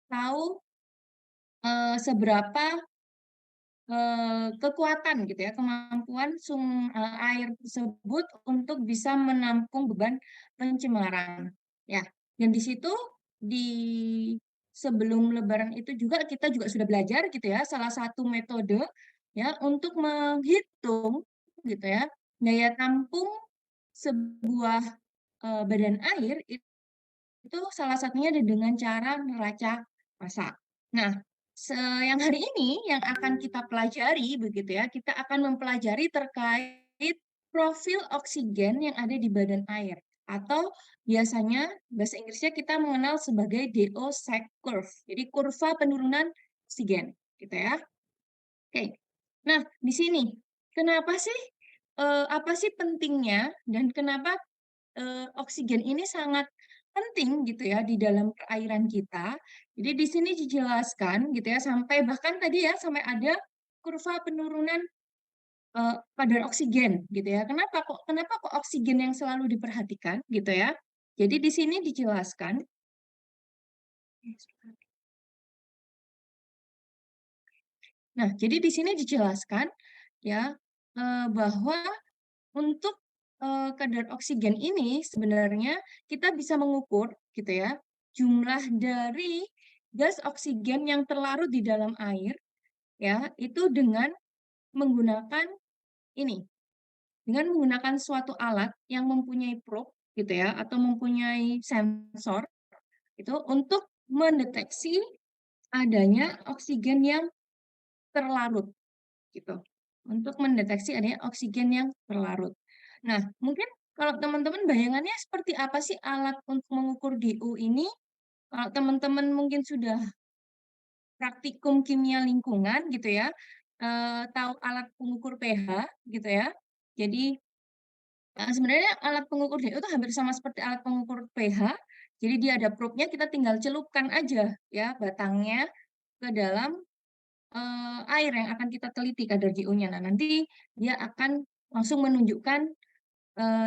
tahu seberapa kekuatan gitu ya, kemampuan air tersebut untuk bisa menampung beban pencemaran. Ya, dan di situ di sebelum Lebaran itu juga kita juga sudah belajar gitu ya, salah satu metode ya untuk menghitung gitu ya daya tampung sebuah badan air itu salah satunya dengan cara neraca masak. Nah, yang hari ini yang akan kita pelajari begitu ya, kita akan mempelajari terkait profil oksigen yang ada di badan air atau biasanya bahasa Inggrisnya kita mengenal sebagai DO-sec curve. Jadi kurva penurunan oksigen gitu ya. Oke. Nah, di sini kenapa sih apa sih pentingnya dan kenapa oksigen ini sangat penting gitu ya di dalam perairan kita. Jadi di sini dijelaskan gitu ya sampai bahkan tadi ya sampai ada kurva penurunan kadar oksigen gitu ya. Kenapa kok oksigen yang selalu diperhatikan gitu ya. Jadi di sini dijelaskan Nah, jadi di sini dijelaskan ya bahwa untuk kadar oksigen ini sebenarnya kita bisa mengukur gitu ya jumlah dari gas oksigen yang terlarut di dalam air ya itu dengan menggunakan ini dengan menggunakan suatu alat yang mempunyai probe gitu ya atau mempunyai sensor itu untuk mendeteksi adanya oksigen yang terlarut gitu. Untuk mendeteksi adanya oksigen yang terlarut. Nah, mungkin kalau teman-teman bayangannya seperti apa sih alat untuk mengukur DO ini? Kalau teman-teman mungkin sudah praktikum kimia lingkungan gitu ya, tahu alat pengukur pH gitu ya. Jadi sebenarnya alat pengukur DO itu hampir sama seperti alat pengukur pH. Jadi dia ada probe-nya, kita tinggal celupkan aja ya batangnya ke dalam air yang akan kita teliti kadar DO-nya. Nah, nanti dia akan langsung menunjukkan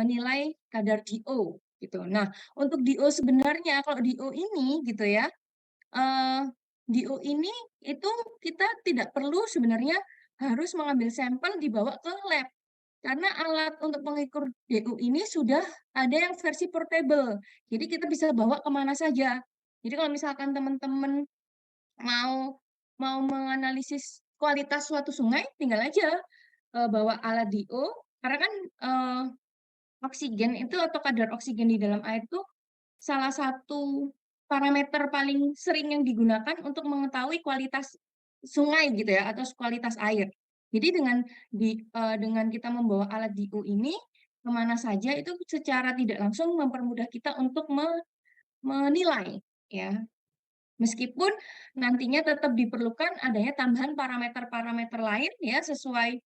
nilai kadar DO gitu. Nah, untuk DO sebenarnya kalau DO ini gitu ya, eh, DO ini itu kita tidak perlu sebenarnya harus mengambil sampel dibawa ke lab. Karena alat untuk mengukur DO ini sudah ada yang versi portable. Jadi kita bisa bawa kemana saja. Jadi kalau misalkan teman-teman mau mau menganalisis kualitas suatu sungai, tinggal aja bawa alat DO, karena kan oksigen itu atau kadar oksigen di dalam air itu salah satu parameter paling sering yang digunakan untuk mengetahui kualitas sungai gitu ya atau kualitas air. Jadi dengan kita membawa alat DO ini kemana saja itu secara tidak langsung mempermudah kita untuk menilai ya. Meskipun nantinya tetap diperlukan adanya tambahan parameter-parameter lain ya sesuai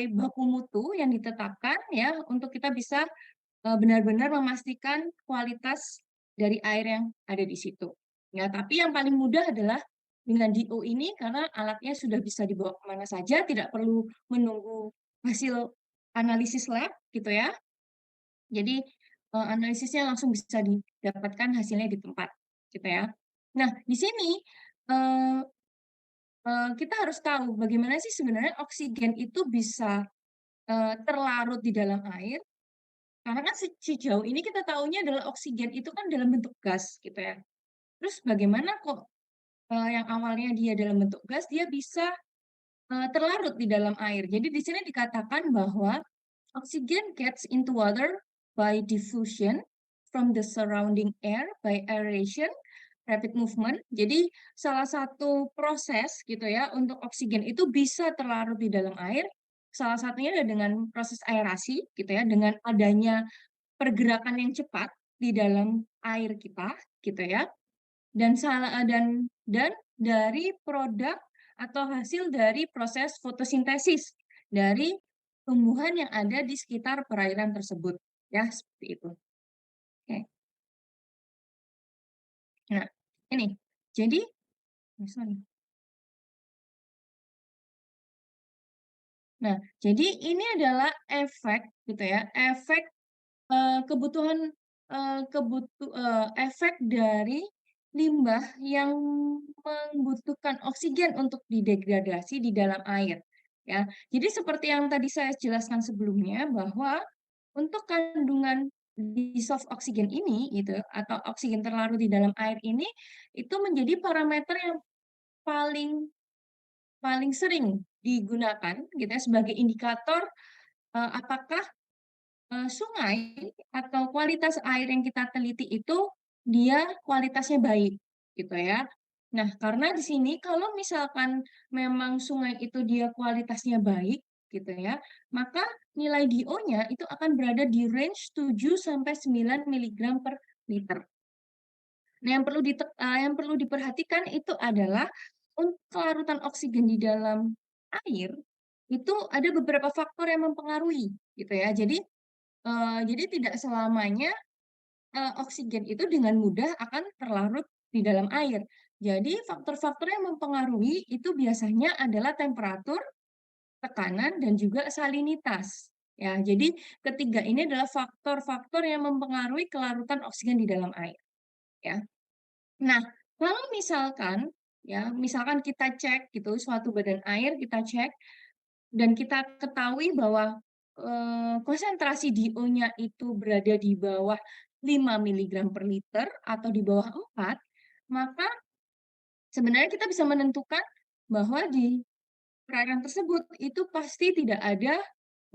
baku mutu yang ditetapkan ya untuk kita bisa benar-benar memastikan kualitas dari air yang ada di situ. Ya, tapi yang paling mudah adalah dengan DO ini karena alatnya sudah bisa dibawa kemana saja, tidak perlu menunggu hasil analisis lab gitu ya. Jadi analisisnya langsung bisa didapatkan hasilnya di tempat gitu ya. Nah, di sini eh, kita harus tahu bagaimana sih sebenarnya oksigen itu bisa terlarut di dalam air. Karena kan sejauh ini kita tahunya adalah oksigen itu kan dalam bentuk gas gitu ya. Terus bagaimana kok yang awalnya dia dalam bentuk gas dia bisa terlarut di dalam air. Jadi di sini dikatakan bahwa oxygen gets into water by diffusion from the surrounding air by aeration, rapid movement. Jadi salah satu proses gitu ya untuk oksigen itu bisa terlarut di dalam air. Salah satunya adalah dengan proses aerasi gitu ya, dengan adanya pergerakan yang cepat di dalam air kita gitu ya. Dan dari produk atau hasil dari proses fotosintesis dari tumbuhan yang ada di sekitar perairan tersebut. Ya, seperti itu. Oke. Nah, ini. Jadi, sorry. Nah, jadi ini adalah efek gitu ya, efek kebutuhan efek dari limbah yang membutuhkan oksigen untuk didegradasi di dalam air, ya. Jadi seperti yang tadi saya jelaskan sebelumnya bahwa untuk kandungan dissolved oksigen ini gitu atau oksigen terlarut di dalam air ini, itu menjadi parameter yang paling paling sering digunakan gitu ya sebagai indikator, apakah sungai atau kualitas air yang kita teliti itu dia kualitasnya baik gitu ya. Nah, karena di sini kalau misalkan memang sungai itu dia kualitasnya baik gitu ya, maka nilai DO-nya itu akan berada di range 7 sampai 9 miligram per liter. Nah, yang perlu diperhatikan itu adalah untuk kelarutan oksigen di dalam air itu ada beberapa faktor yang mempengaruhi gitu ya. Jadi tidak selamanya, oksigen itu dengan mudah akan terlarut di dalam air. Jadi faktor-faktor yang mempengaruhi itu biasanya adalah temperatur, tekanan, dan juga salinitas. Ya, jadi ketiga ini adalah faktor-faktor yang mempengaruhi kelarutan oksigen di dalam air, ya. Nah, kalau misalkan, ya, misalkan kita cek gitu suatu badan air, kita cek dan kita ketahui bahwa, konsentrasi DO-nya itu berada di bawah 5 miligram per liter atau di bawah 4, maka sebenarnya kita bisa menentukan bahwa di perairan tersebut itu pasti tidak ada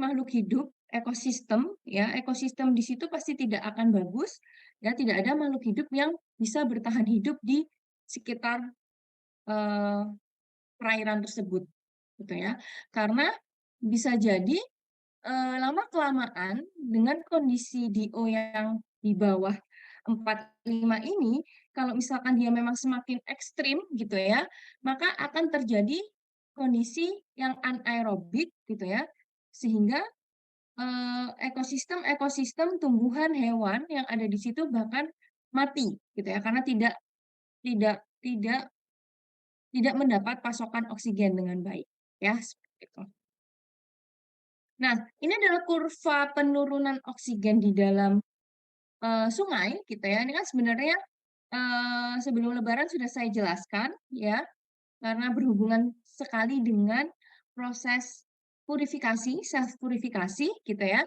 makhluk hidup, ekosistem, ya, ekosistem di situ pasti tidak akan bagus, ya, tidak ada makhluk hidup yang bisa bertahan hidup di sekitar, eee, perairan tersebut, gitu ya. Karena bisa jadi lama-kelamaan dengan kondisi DO yang di bawah 45 ini, kalau misalkan dia memang semakin ekstrim gitu ya, maka akan terjadi kondisi yang anaerobik gitu ya, sehingga, ekosistem-ekosistem tumbuhan, hewan yang ada di situ bahkan mati gitu ya, karena tidak tidak tidak mendapat pasokan oksigen dengan baik, ya, seperti itu. Nah, ini adalah kurva penurunan oksigen di dalam, sungai gitu ya. Ini kan sebenarnya, sebelum lebaran sudah saya jelaskan ya, karena berhubungan sekali dengan proses purifikasi, self purifikasi gitu ya.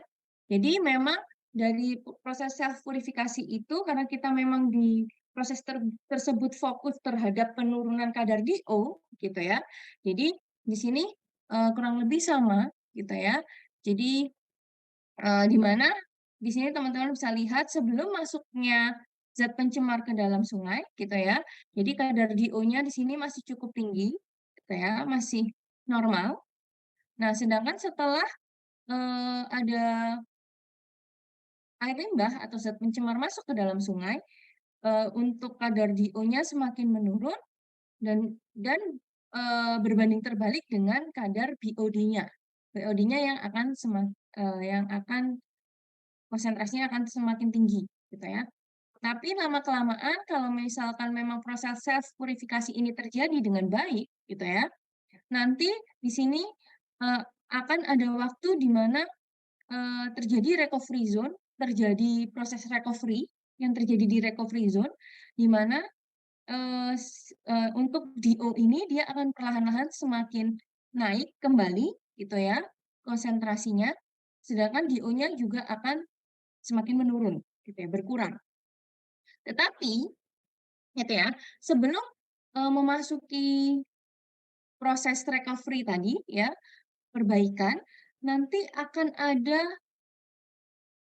Jadi memang dari proses self purifikasi itu karena kita memang di proses tersebut fokus terhadap penurunan kadar DO gitu ya. Jadi di sini, kurang lebih sama gitu ya. Jadi di mana di sini teman-teman bisa lihat sebelum masuknya zat pencemar ke dalam sungai gitu ya, jadi kadar DO-nya di sini masih cukup tinggi gitu ya, masih normal. Nah, sedangkan setelah, ada air limbah atau zat pencemar masuk ke dalam sungai, untuk kadar DO-nya semakin menurun dan, berbanding terbalik dengan kadar BOD-nya. BOD-nya yang akan konsentrasinya akan semakin tinggi, gitu ya. Tapi lama-kelamaan kalau misalkan memang proses self purifikasi ini terjadi dengan baik, gitu ya, nanti di sini, akan ada waktu di mana, terjadi recovery zone, terjadi proses recovery yang terjadi di recovery zone, di mana, untuk DO ini dia akan perlahan-lahan semakin naik kembali, gitu ya, konsentrasinya, sedangkan DO-nya juga akan semakin menurun, gitu ya, berkurang. Tetapi, gitu ya, sebelum, memasuki proses recovery tadi ya, perbaikan, nanti akan ada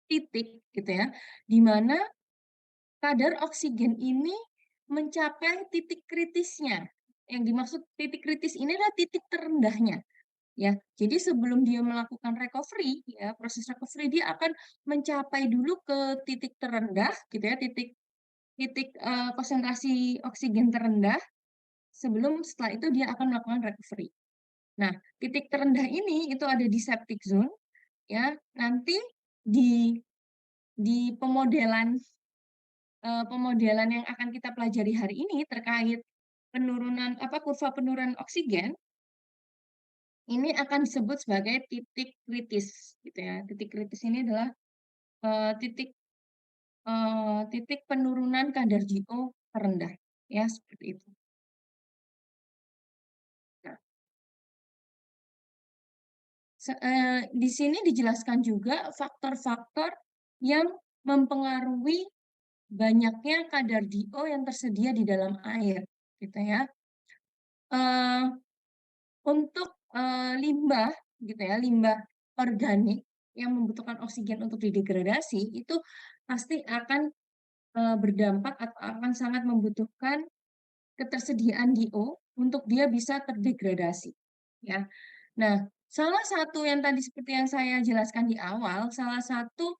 titik gitu ya, di mana kadar oksigen ini mencapai titik kritisnya. Yang dimaksud titik kritis ini adalah titik terendahnya, ya. Jadi sebelum dia melakukan recovery ya, proses recovery dia akan mencapai dulu ke titik terendah gitu ya, titik titik, konsentrasi oksigen terendah, setelah itu dia akan melakukan recovery. Nah, titik terendah ini itu ada di septic zone, ya. Nanti di pemodelan yang akan kita pelajari hari ini terkait kurva penurunan oksigen, ini akan disebut sebagai titik kritis, gitu ya. Titik kritis ini adalah, titik titik penurunan kadar GO terendah. ya seperti itu. Nah, di sini dijelaskan juga faktor-faktor yang mempengaruhi banyaknya kadar DO yang tersedia di dalam air, gitu ya. Eee, untuk, limbah gitu ya, limbah organik yang membutuhkan oksigen untuk didegradasi, itu pasti akan, berdampak atau akan sangat membutuhkan ketersediaan DO untuk dia bisa terdegradasi, ya. Nah, salah satu yang tadi seperti yang saya jelaskan di awal, salah satu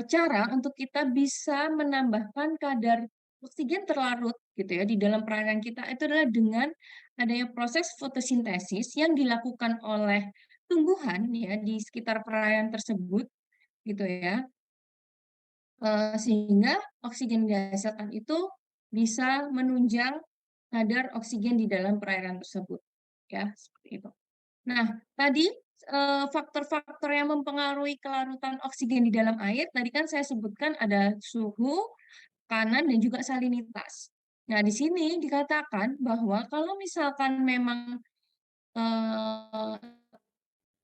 cara untuk kita bisa menambahkan kadar oksigen terlarut gitu ya di dalam perairan kita itu adalah dengan adanya proses fotosintesis yang dilakukan oleh tumbuhan ya di sekitar perairan tersebut gitu ya, sehingga oksigen yang dihasilkan itu bisa menunjang kadar oksigen di dalam perairan tersebut, ya seperti itu. Nah, tadi, faktor-faktor yang mempengaruhi kelarutan oksigen di dalam air, tadi kan saya sebutkan ada suhu, tekanan, dan juga salinitas. Nah, di sini dikatakan bahwa kalau misalkan memang, eee,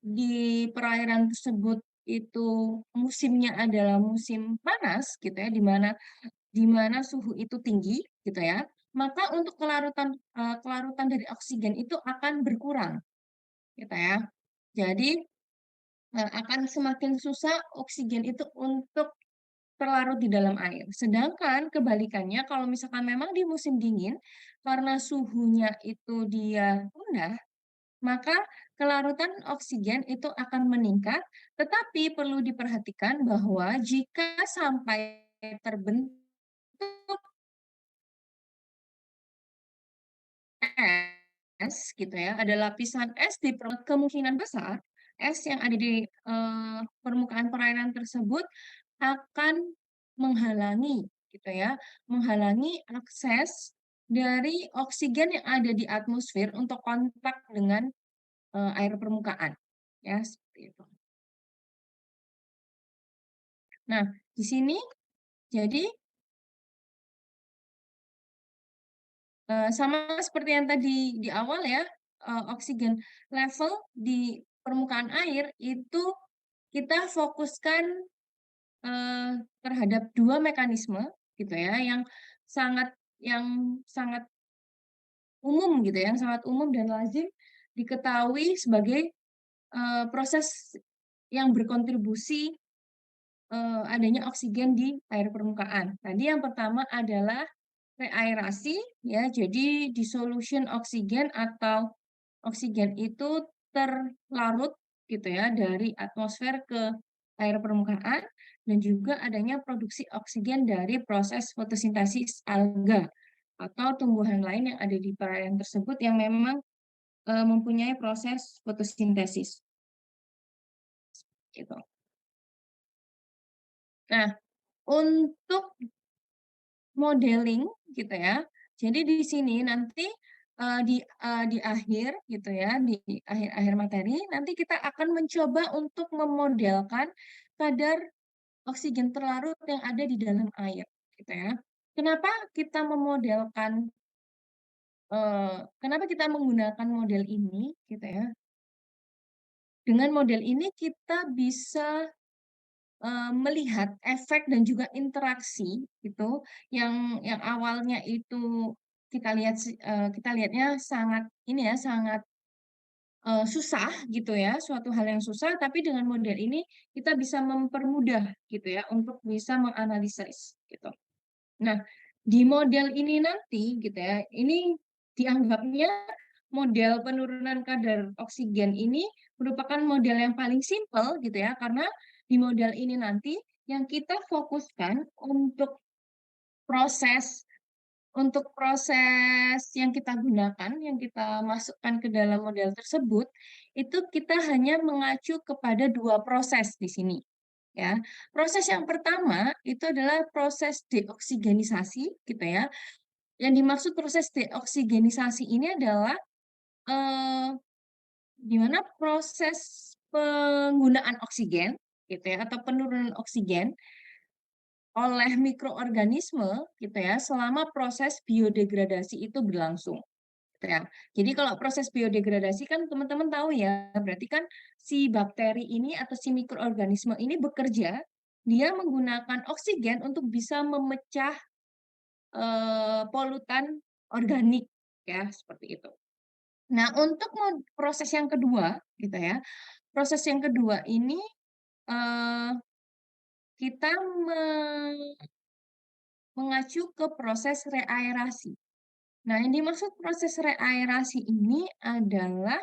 di perairan tersebut itu musimnya adalah musim panas gitu ya, di mana suhu itu tinggi gitu ya, maka untuk kelarutan dari oksigen itu akan berkurang gitu ya. Jadi akan semakin susah oksigen itu untuk terlarut di dalam air. Sedangkan kebalikannya kalau misalkan memang di musim dingin, karena suhunya itu dia rendah, maka kelarutan oksigen itu akan meningkat, tetapi perlu diperhatikan bahwa jika sampai terbentuk es gitu ya, ada lapisan es di kemungkinan besar es yang ada di, permukaan perairan tersebut akan menghalangi gitu ya, menghalangi akses dari oksigen yang ada di atmosfer untuk kontak dengan, air permukaan, ya seperti itu. Nah, di sini jadi, sama seperti yang tadi di awal ya, oksigen level di permukaan air itu kita fokuskan, terhadap 2 mekanisme gitu ya, sangat yang sangat umum gitu ya, yang sangat umum dan lazim diketahui sebagai, proses yang berkontribusi, adanya oksigen di air permukaan. Tadi yang pertama adalah reaerasi ya, jadi dissolution oksigen atau oksigen itu terlarut gitu ya dari atmosfer ke air permukaan dan juga adanya produksi oksigen dari proses fotosintesis alga atau tumbuhan lain yang ada di perairan tersebut yang memang, mempunyai proses fotosintesis gitu. Nah, untuk modeling gitu ya. Jadi di sini nanti, di akhir gitu ya, di akhir-akhir materi, nanti kita akan mencoba untuk memodelkan kadar oksigen terlarut yang ada di dalam air, gitu ya. Kenapa kita memodelkan, kenapa kita menggunakan model ini, gitu ya. Dengan model ini kita bisa melihat efek dan juga interaksi gitu, yang awalnya itu kita lihatnya sangat ini ya, sangat, susah gitu ya, suatu hal yang susah, tapi dengan model ini kita bisa mempermudah gitu ya, untuk bisa menganalisis gitu. Nah, di model ini nanti gitu ya, ini dianggapnya model penurunan kadar oksigen ini merupakan model yang paling simpel gitu ya, karena di model ini nanti yang kita fokuskan proses untuk proses yang kita gunakan, yang kita masukkan ke dalam model tersebut, itu kita hanya mengacu kepada 2 proses di sini, ya. Proses yang pertama itu adalah proses deoksigenisasi gitu ya. Yang dimaksud proses deoksigenisasi ini adalah, eee, di mana proses penggunaan oksigen gitu ya, atau penurunan oksigen oleh mikroorganisme gitu ya selama proses biodegradasi itu berlangsung. Gitu ya. Jadi kalau proses biodegradasi kan teman-teman tahu ya, berarti kan si bakteri ini atau si mikroorganisme ini bekerja, dia menggunakan oksigen untuk bisa memecah polutan organik ya, seperti itu. Nah, untuk proses yang kedua gitu ya, proses yang kedua ini eh, kita mengacu ke proses reaerasi. Nah, yang dimaksud proses reaerasi ini adalah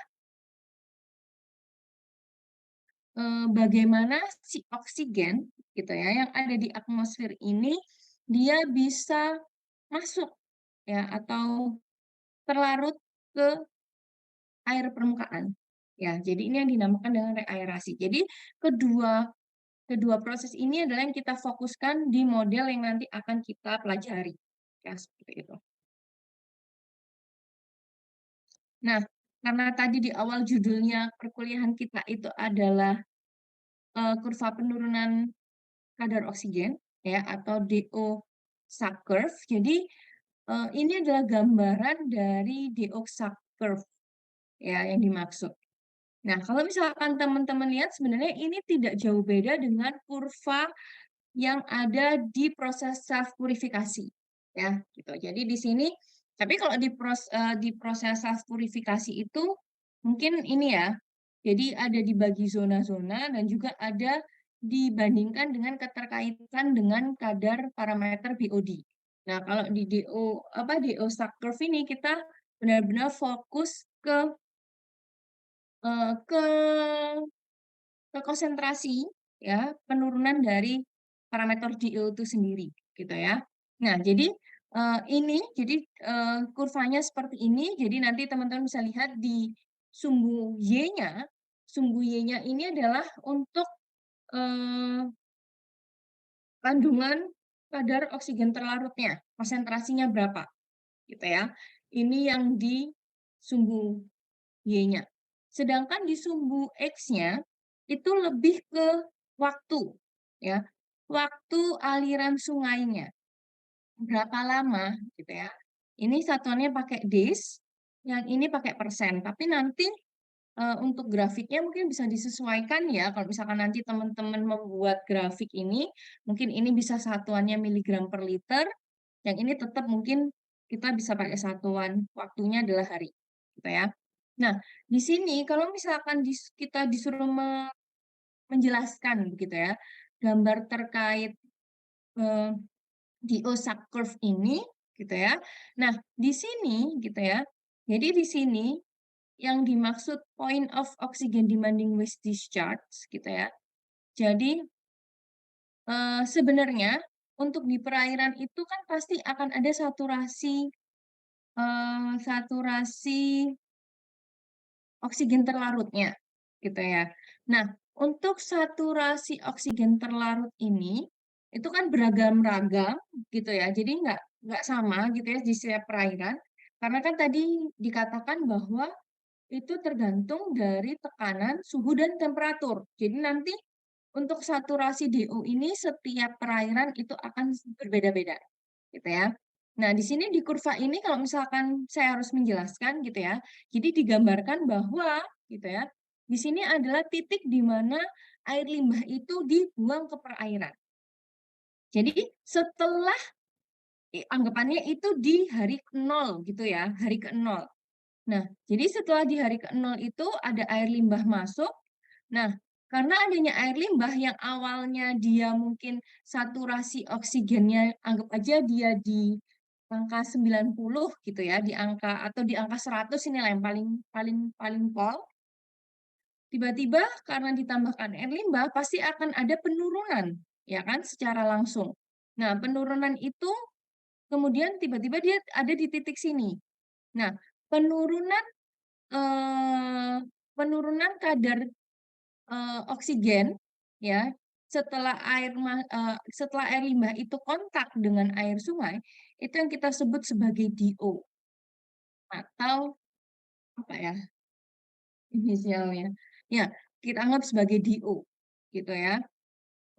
bagaimana si oksigen gitu ya yang ada di atmosfer ini dia bisa masuk ya atau terlarut ke air permukaan. Ya, jadi ini yang dinamakan dengan reaerasi. Jadi kedua kedua proses ini adalah yang kita fokuskan di model yang nanti akan kita pelajari. Ya, seperti itu. Nah, karena tadi di awal judulnya perkuliahan kita itu adalah kurva penurunan kadar oksigen ya atau DO suck curve. Jadi ini adalah gambaran dari DO suck curve ya yang dimaksud. Nah, kalau misalkan teman-teman lihat sebenarnya ini tidak jauh beda dengan kurva yang ada di proses self purifikasi ya gitu. Jadi di sini tapi kalau di proses self purifikasi itu mungkin ini ya. Jadi ada dibagi zona-zona dan juga ada dibandingkan dengan keterkaitan dengan kadar parameter BOD. Nah, kalau di DO suck curve ini kita benar-benar fokus ke konsentrasi ya penurunan dari parameter DO itu sendiri gitu ya. Nah, jadi kurvanya seperti ini. Jadi nanti teman-teman bisa lihat di sumbu Y-nya. Sumbu Y-nya ini adalah untuk eh, kandungan kadar oksigen terlarutnya, konsentrasinya berapa gitu ya. Ini yang di sumbu Y-nya. Sedangkan di sumbu X-nya itu lebih ke waktu, ya. Waktu aliran sungainya. Berapa lama gitu ya. Ini satuannya pakai days, yang ini pakai persen. Tapi nanti untuk grafiknya mungkin bisa disesuaikan ya. Kalau misalkan nanti teman-teman membuat grafik ini, mungkin ini bisa satuannya miligram per liter, yang ini tetap mungkin kita bisa pakai satuan waktunya adalah hari, gitu ya. Nah, di sini kalau misalkan kita disuruh menjelaskan begitu ya, gambar terkait eh, di OSAC curve ini, gitu ya. Nah, di sini gitu ya. Jadi di sini yang dimaksud point of oxygen demanding waste discharge gitu ya. Jadi sebenarnya untuk di perairan itu kan pasti akan ada saturasi oksigen terlarutnya, gitu ya. Nah, untuk saturasi oksigen terlarut ini itu kan beragam-ragam, gitu ya. Jadi nggak sama, gitu ya, di setiap perairan. Karena kan tadi dikatakan bahwa itu tergantung dari tekanan, suhu, dan temperatur. Jadi nanti untuk saturasi DO ini setiap perairan itu akan berbeda-beda, gitu ya. Nah, di sini di kurva ini kalau misalkan saya harus menjelaskan gitu ya. Jadi digambarkan bahwa gitu ya. Di sini adalah titik di mana air limbah itu dibuang ke perairan. Jadi setelah anggapannya itu di hari ke-0 gitu ya, hari ke-0. Nah, jadi setelah di hari ke-0 itu ada air limbah masuk. Nah, karena adanya air limbah yang awalnya dia mungkin saturasi oksigennya anggap aja dia di angka 90 gitu ya, di angka atau di angka 100 inilah yang paling paling paling pol. Tiba-tiba karena ditambahkan air limbah pasti akan ada penurunan, ya kan, secara langsung. Nah, penurunan itu kemudian tiba-tiba dia ada di titik sini. Nah, penurunan eh, penurunan kadar oksigen ya setelah air limbah itu kontak dengan air sungai itu yang kita sebut sebagai DO atau apa ya inisialnya ya kita anggap sebagai DO gitu ya.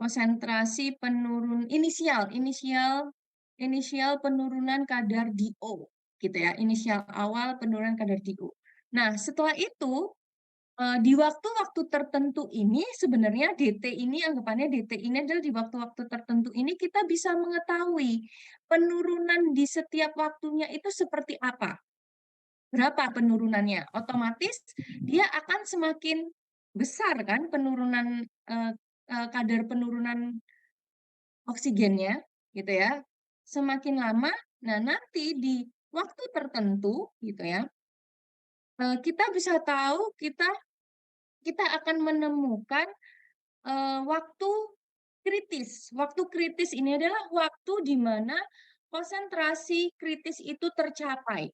konsentrasi penurun inisial inisial inisial penurunan kadar DO gitu ya, inisial awal penurunan kadar DO. Nah, setelah itu di waktu-waktu tertentu ini sebenarnya DT ini anggapannya DT ini adalah di waktu-waktu tertentu ini kita bisa mengetahui penurunan di setiap waktunya itu seperti apa. Berapa penurunannya? Otomatis dia akan semakin besar kan penurunan kadar penurunan oksigennya gitu ya. Semakin lama, nah nanti di waktu tertentu gitu ya, kita bisa tahu kita kita akan menemukan waktu kritis. Waktu kritis ini adalah waktu di mana konsentrasi kritis itu tercapai,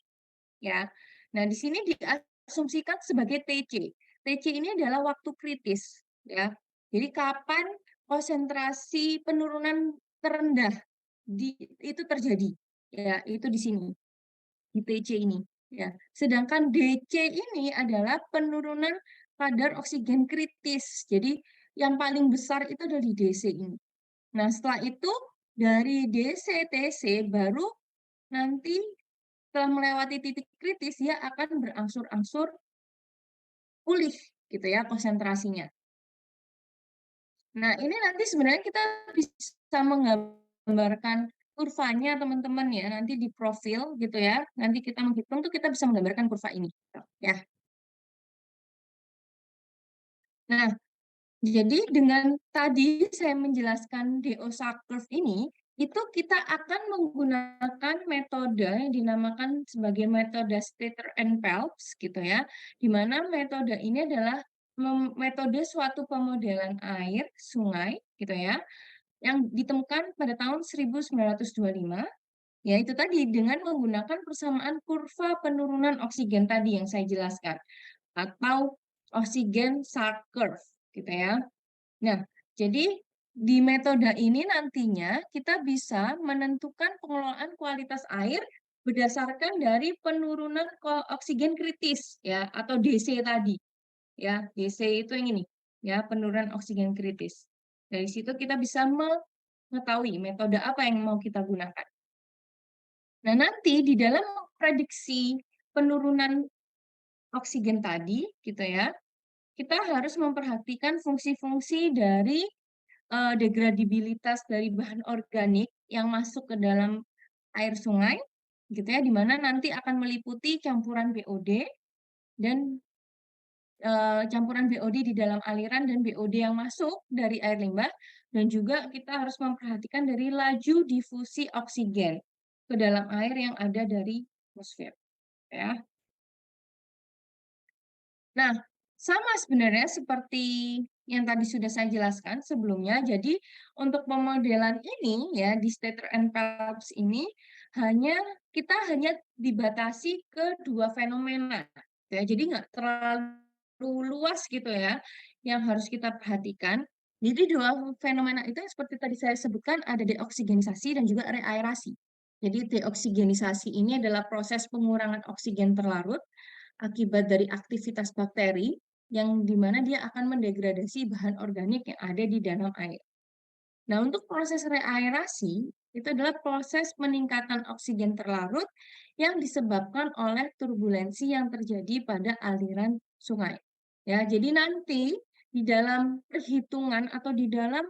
ya. Nah, di sini diasumsikan sebagai TC. TC ini adalah waktu kritis, ya. Jadi kapan konsentrasi penurunan terendah itu terjadi, ya, itu di sini, di TC ini, ya. Sedangkan DC ini adalah penurunan kadar oksigen kritis. Jadi yang paling besar itu ada di DC ini. Nah, setelah itu dari DC TC baru nanti setelah melewati titik kritis dia akan berangsur-angsur pulih gitu ya konsentrasinya. Nah, ini nanti sebenarnya kita bisa menggambarkan kurvanya teman-teman ya, nanti di profil gitu ya. Nanti kita menghitung tuh kita bisa menggambarkan kurva ini ya. Nah, jadi dengan tadi saya menjelaskan DOSA curve ini, itu kita akan menggunakan metode yang dinamakan sebagai metode Stater and Phelps gitu ya, di mana metode ini adalah metode suatu pemodelan air sungai gitu ya, yang ditemukan pada tahun 1925, ya itu tadi dengan menggunakan persamaan kurva penurunan oksigen tadi yang saya jelaskan, atau oksigen Salk curve gitu ya. Nah, jadi di metode ini nantinya kita bisa menentukan pengelolaan kualitas air berdasarkan dari penurunan oksigen kritis ya atau DC tadi ya. DC itu yang ini ya, penurunan oksigen kritis. Dari situ kita bisa mengetahui metode apa yang mau kita gunakan. Nah, nanti di dalam prediksi penurunan oksigen tadi gitu ya, kita harus memperhatikan fungsi-fungsi dari degradabilitas dari bahan organik yang masuk ke dalam air sungai, gitu ya, di mana nanti akan meliputi campuran BOD dan campuran BOD di dalam aliran dan BOD yang masuk dari air limbah, dan juga kita harus memperhatikan dari laju difusi oksigen ke dalam air yang ada dari atmosfer, ya. Nah, sama sebenarnya seperti yang tadi sudah saya jelaskan sebelumnya. Jadi untuk pemodelan ini ya di Stater and Phelps ini kita hanya dibatasi ke dua fenomena. Ya, jadi nggak terlalu luas gitu ya yang harus kita perhatikan. Jadi dua fenomena itu yang seperti tadi saya sebutkan ada deoksigenisasi dan juga reaerasi. Jadi deoksigenisasi ini adalah proses pengurangan oksigen terlarut akibat dari aktivitas bakteri yang dimana dia akan mendegradasi bahan organik yang ada di dalam air. Nah, untuk proses reaerasi itu adalah proses peningkatan oksigen terlarut yang disebabkan oleh turbulensi yang terjadi pada aliran sungai. Ya, jadi nanti di dalam perhitungan atau di dalam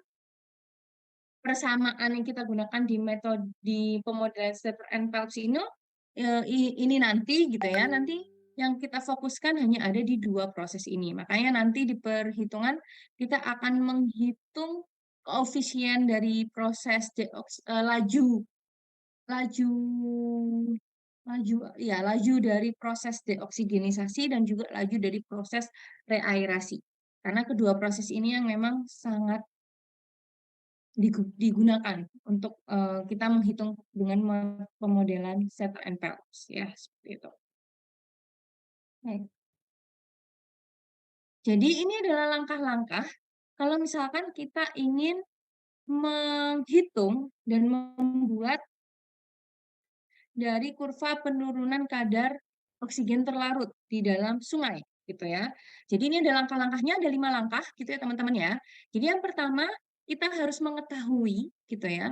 persamaan yang kita gunakan di metode di pemodelan Stater and Phelps ini nanti gitu ya, nanti yang kita fokuskan hanya ada di dua proses ini. Makanya nanti di perhitungan kita akan menghitung koefisien dari proses laju laju laju ya laju dari proses deoksigenisasi dan juga laju dari proses reaerasi. Karena kedua proses ini yang memang sangat digunakan untuk kita menghitung dengan pemodelan Stater and Phelps ya seperti itu. Jadi ini adalah langkah-langkah kalau misalkan kita ingin menghitung dan membuat dari kurva penurunan kadar oksigen terlarut di dalam sungai gitu ya. Jadi ini ada langkah-langkahnya, ada 5 langkah gitu ya teman-teman ya. Jadi yang pertama kita harus mengetahui gitu ya,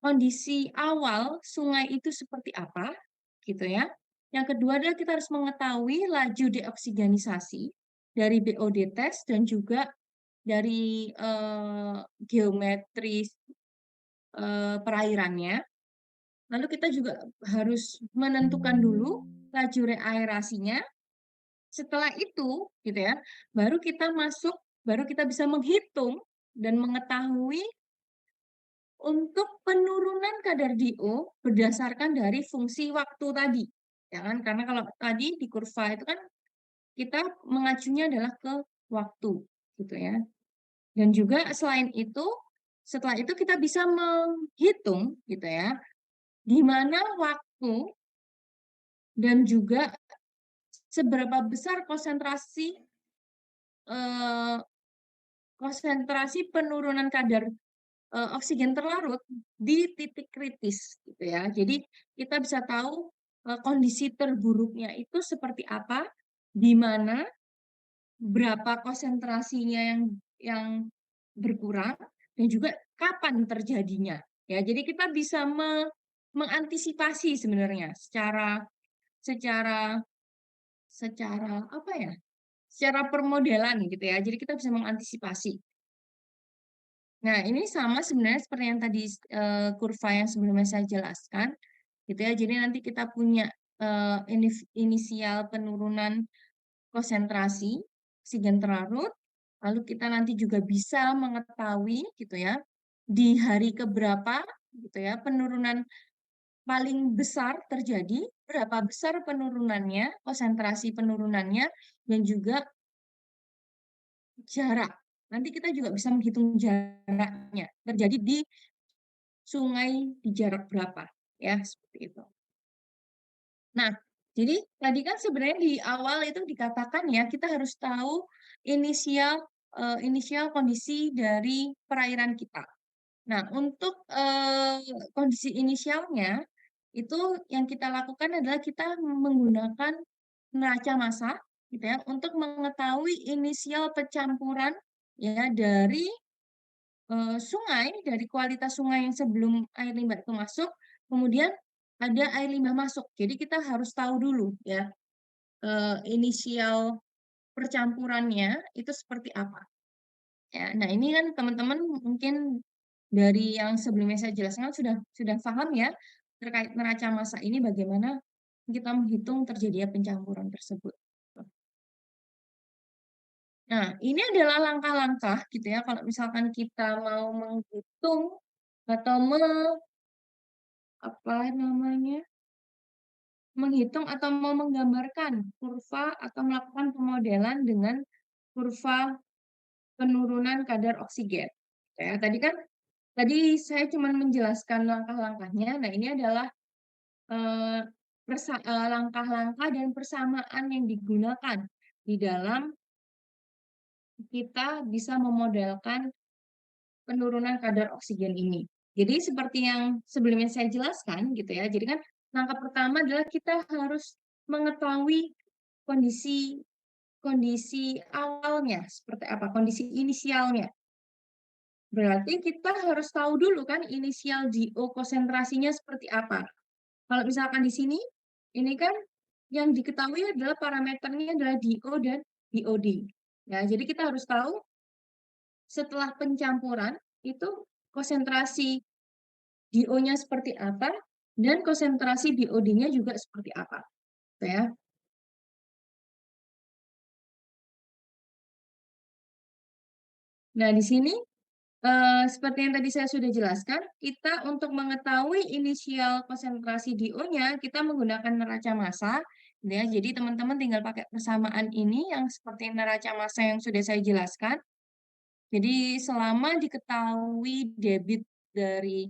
kondisi awal sungai itu seperti apa gitu ya. Yang kedua adalah kita harus mengetahui laju deoksigenisasi dari BOD test dan juga dari geometri perairannya. Lalu kita juga harus menentukan dulu laju reaerasinya. Setelah itu, gitu ya, baru kita bisa menghitung dan mengetahui untuk penurunan kadar DO berdasarkan dari fungsi waktu tadi. Ya kan? Karena kalau tadi di kurva itu kan kita mengacunya adalah ke waktu, gitu ya. Dan juga selain itu, setelah itu kita bisa menghitung, gitu ya, di mana waktu dan juga seberapa besar eh, konsentrasi penurunan kadar oksigen terlarut di titik kritis gitu ya. Jadi kita bisa tahu kondisi terburuknya itu seperti apa, di mana berapa konsentrasinya yang berkurang dan juga kapan terjadinya. Ya, jadi kita bisa mengantisipasi sebenarnya secara secara apa ya? Secara permodelan gitu ya. Jadi kita bisa mengantisipasi. Nah, ini sama sebenarnya seperti yang tadi kurva yang sebelumnya saya jelaskan, gitu ya. Jadi nanti kita punya inisial penurunan konsentrasi oksigen terlarut, lalu kita nanti juga bisa mengetahui, gitu ya, di hari keberapa, gitu ya, penurunan paling besar terjadi, berapa besar penurunannya, konsentrasi penurunannya, dan juga jarak. Nanti kita juga bisa menghitung jaraknya terjadi di sungai di jarak berapa, ya seperti itu. Nah, jadi tadi kan sebenarnya di awal itu dikatakan ya kita harus tahu inisial kondisi dari perairan kita. Nah, untuk kondisi inisialnya itu yang kita lakukan adalah kita menggunakan neraca massa gitu ya untuk mengetahui inisial pencampuran ya dari kualitas sungai yang sebelum air limbah itu masuk, kemudian ada air limbah masuk. Jadi kita harus tahu dulu ya inisial percampurannya itu seperti apa. Ya, nah ini kan teman-teman mungkin dari yang sebelumnya saya jelaskan sudah paham ya terkait neraca massa ini bagaimana kita menghitung terjadinya pencampuran tersebut. Nah, ini adalah langkah-langkah gitu ya kalau misalkan kita mau menghitung atau apa namanya menghitung atau mau menggambarkan kurva atau melakukan pemodelan dengan kurva penurunan kadar oksigen. Ya, tadi saya cuma menjelaskan langkah-langkahnya. Nah, ini adalah eh, langkah-langkah dan persamaan yang digunakan di dalam kita bisa memodelkan penurunan kadar oksigen ini. Jadi seperti yang sebelumnya saya jelaskan gitu ya. Jadi kan langkah pertama adalah kita harus mengetahui kondisi kondisi awalnya seperti apa, kondisi inisialnya. Berarti kita harus tahu dulu kan inisial DO konsentrasinya seperti apa. Kalau misalkan di sini, ini kan yang diketahui adalah parameternya adalah DO dan BOD. Ya, jadi kita harus tahu setelah pencampuran itu konsentrasi DO-nya seperti apa dan konsentrasi BOD-nya juga seperti apa. Ya. Nah, di sini seperti yang tadi saya sudah jelaskan, kita untuk mengetahui inisial konsentrasi DO-nya, kita menggunakan neraca massa. Ya, jadi teman-teman tinggal pakai persamaan ini yang seperti neraca massa yang sudah saya jelaskan. Jadi selama diketahui debit dari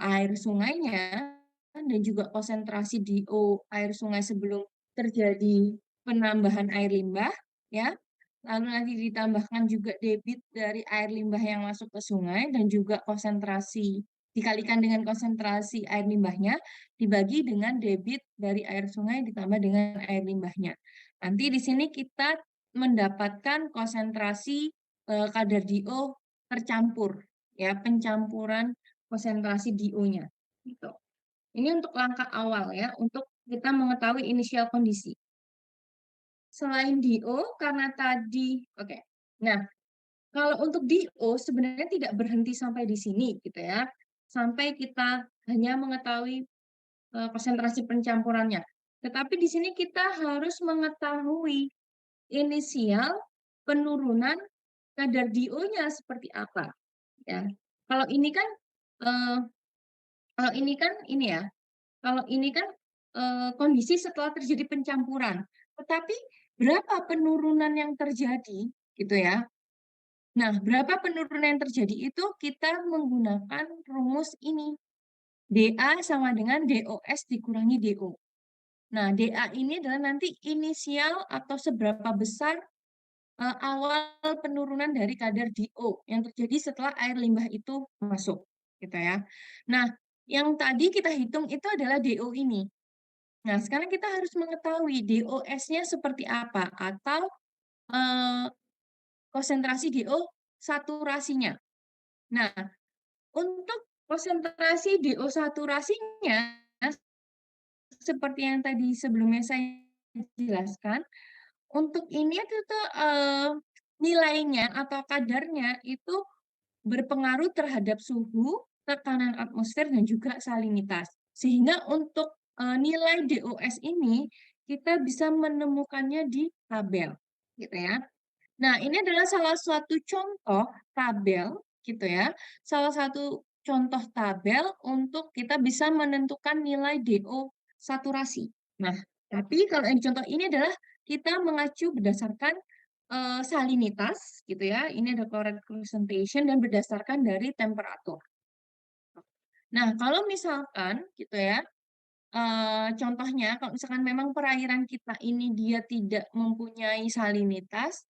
air sungainya dan juga konsentrasi DO air sungai sebelum terjadi penambahan air limbah, ya, lalu nanti ditambahkan juga debit dari air limbah yang masuk ke sungai dan juga konsentrasi dikalikan dengan konsentrasi air limbahnya dibagi dengan debit dari air sungai ditambah dengan air limbahnya. Nanti di sini kita mendapatkan konsentrasi kadar DO tercampur, ya, pencampuran konsentrasi DO-nya. Gitu. Ini untuk langkah awal ya, untuk kita mengetahui inisial kondisi. Selain DO, karena tadi, oke. Nah, kalau untuk DO sebenarnya tidak berhenti sampai di sini, gitu ya. Sampai kita hanya mengetahui konsentrasi pencampurannya. Tetapi di sini kita harus mengetahui inisial penurunan kadar DO-nya seperti apa, ya. Kalau ini kan eh, kalau ini kan ini ya, kalau ini kan kondisi setelah terjadi pencampuran. Tetapi berapa penurunan yang terjadi, gitu ya. Nah, berapa penurunan yang terjadi itu kita menggunakan rumus ini. DA sama dengan DOS dikurangi DO. Nah, DA ini adalah nanti inisial atau seberapa besar awal penurunan dari kadar DO yang terjadi setelah air limbah itu masuk, gitu ya. Nah, yang tadi kita hitung itu adalah DO ini. Nah, sekarang kita harus mengetahui DOS-nya seperti apa atau eh, konsentrasi DO saturasinya. Nah, untuk konsentrasi DO saturasinya seperti yang tadi sebelumnya saya jelaskan, untuk ini itu tuh nilainya atau kadarnya itu berpengaruh terhadap suhu, tekanan atmosfer dan juga salinitas. Sehingga untuk nilai DOS ini kita bisa menemukannya di tabel, gitu ya. Nah, ini adalah salah satu contoh tabel, gitu ya. Salah satu contoh tabel untuk kita bisa menentukan nilai DO saturasi. Nah, tapi kalau yang contoh ini adalah kita mengacu berdasarkan salinitas, gitu ya. Ini ada chloride concentration dan berdasarkan dari temperatur. Nah, kalau misalkan, gitu ya, contohnya, kalau misalkan memang perairan kita ini dia tidak mempunyai salinitas,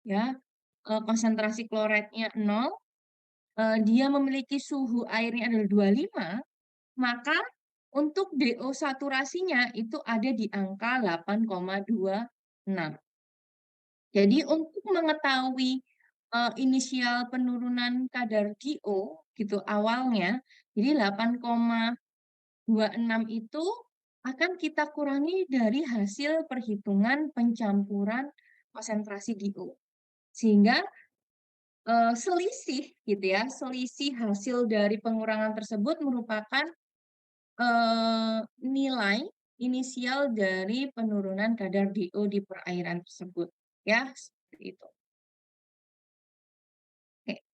ya, konsentrasi kloridnya 0, dia memiliki suhu airnya adalah 25, maka untuk DO saturasinya itu ada di angka 8,26. Jadi untuk mengetahui inisial penurunan kadar DO gitu awalnya, jadi 8,26 itu akan kita kurangi dari hasil perhitungan pencampuran konsentrasi DO. Sehingga selisih gitu ya, selisih hasil dari pengurangan tersebut merupakan nilai inisial dari penurunan kadar DO di perairan tersebut. Ya, seperti itu. Oke.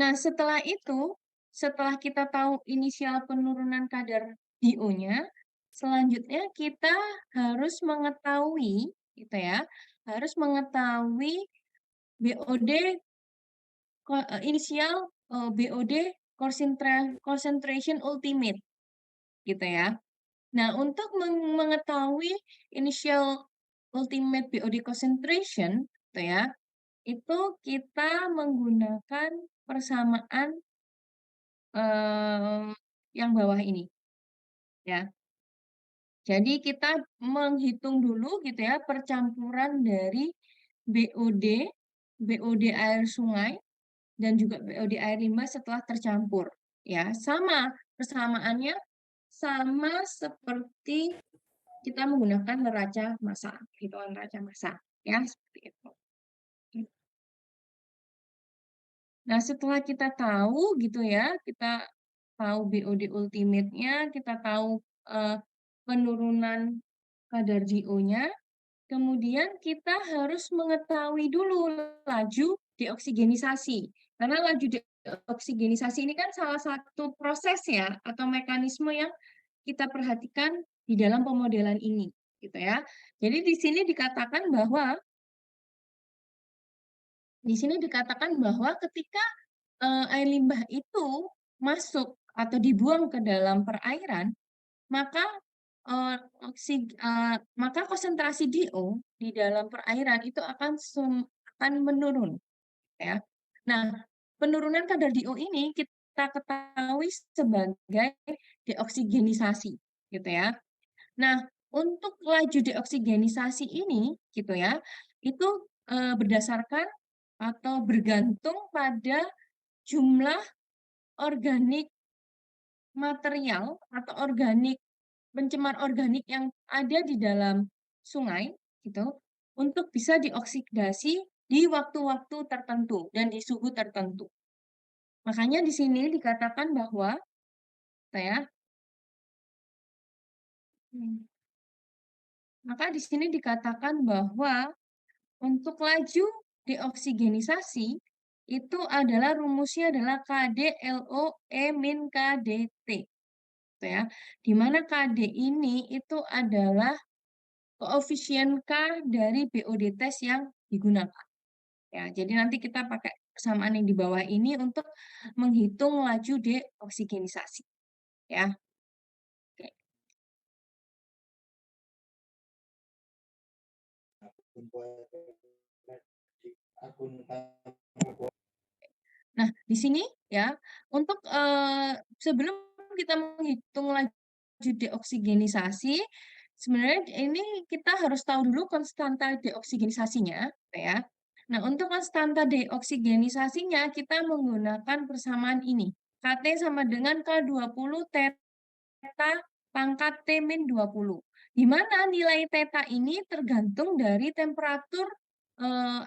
Nah, setelah itu, setelah kita tahu inisial penurunan kadar DO-nya, selanjutnya kita harus mengetahui, gitu ya, harus mengetahui BOD inisial BOD concentration ultimate, gitu ya. Nah, untuk mengetahui initial ultimate BOD concentration, gitu ya, itu kita menggunakan persamaan eh, yang bawah ini, ya. Jadi kita menghitung dulu gitu ya percampuran dari BOD, BOD air sungai dan juga BOD air limbah setelah tercampur. Ya, sama persamaannya sama seperti kita menggunakan neraca massa, hitungan neraca massa, ya seperti itu. Nah, setelah kita tahu gitu ya, kita tahu BOD ultimate-nya, kita tahu eh, penurunan kadar DO-nya, kemudian kita harus mengetahui dulu laju deoksigenisasi. Karena laju deoksigenisasi ini kan salah satu proses ya atau mekanisme yang kita perhatikan di dalam pemodelan ini, gitu ya. Jadi di sini dikatakan bahwa ketika air limbah itu masuk atau dibuang ke dalam perairan, maka eh, maka konsentrasi DO di dalam perairan itu akan menurun, ya. Nah, penurunan kadar DO ini kita ketahui sebagai deoksigenisasi, gitu ya. Nah, untuk laju deoksigenisasi ini, gitu ya, itu berdasarkan atau bergantung pada jumlah organik material atau pencemar organik yang ada di dalam sungai gitu untuk bisa dioksidasi di waktu-waktu tertentu dan di suhu tertentu. Makanya di sini dikatakan bahwa ya, maka di sini dikatakan bahwa untuk laju deoksigenisasi itu adalah rumusnya adalah KDLO-E min KDT. Gitu ya. Di mana KD ini itu adalah koefisien K dari BOD test yang digunakan. Ya, jadi nanti kita pakai persamaan yang di bawah ini untuk menghitung laju deoksigenisasi. Ya, oke. Nah, di sini ya, untuk sebelum kita menghitung laju deoksigenisasi, sebenarnya ini kita harus tahu dulu konstanta deoksigenisasinya, ya. Nah, untuk konstanta deoksigenisasinya kita menggunakan persamaan ini. KT sama dengan K20 theta pangkat T min 20. Di mana nilai theta ini tergantung dari temperatur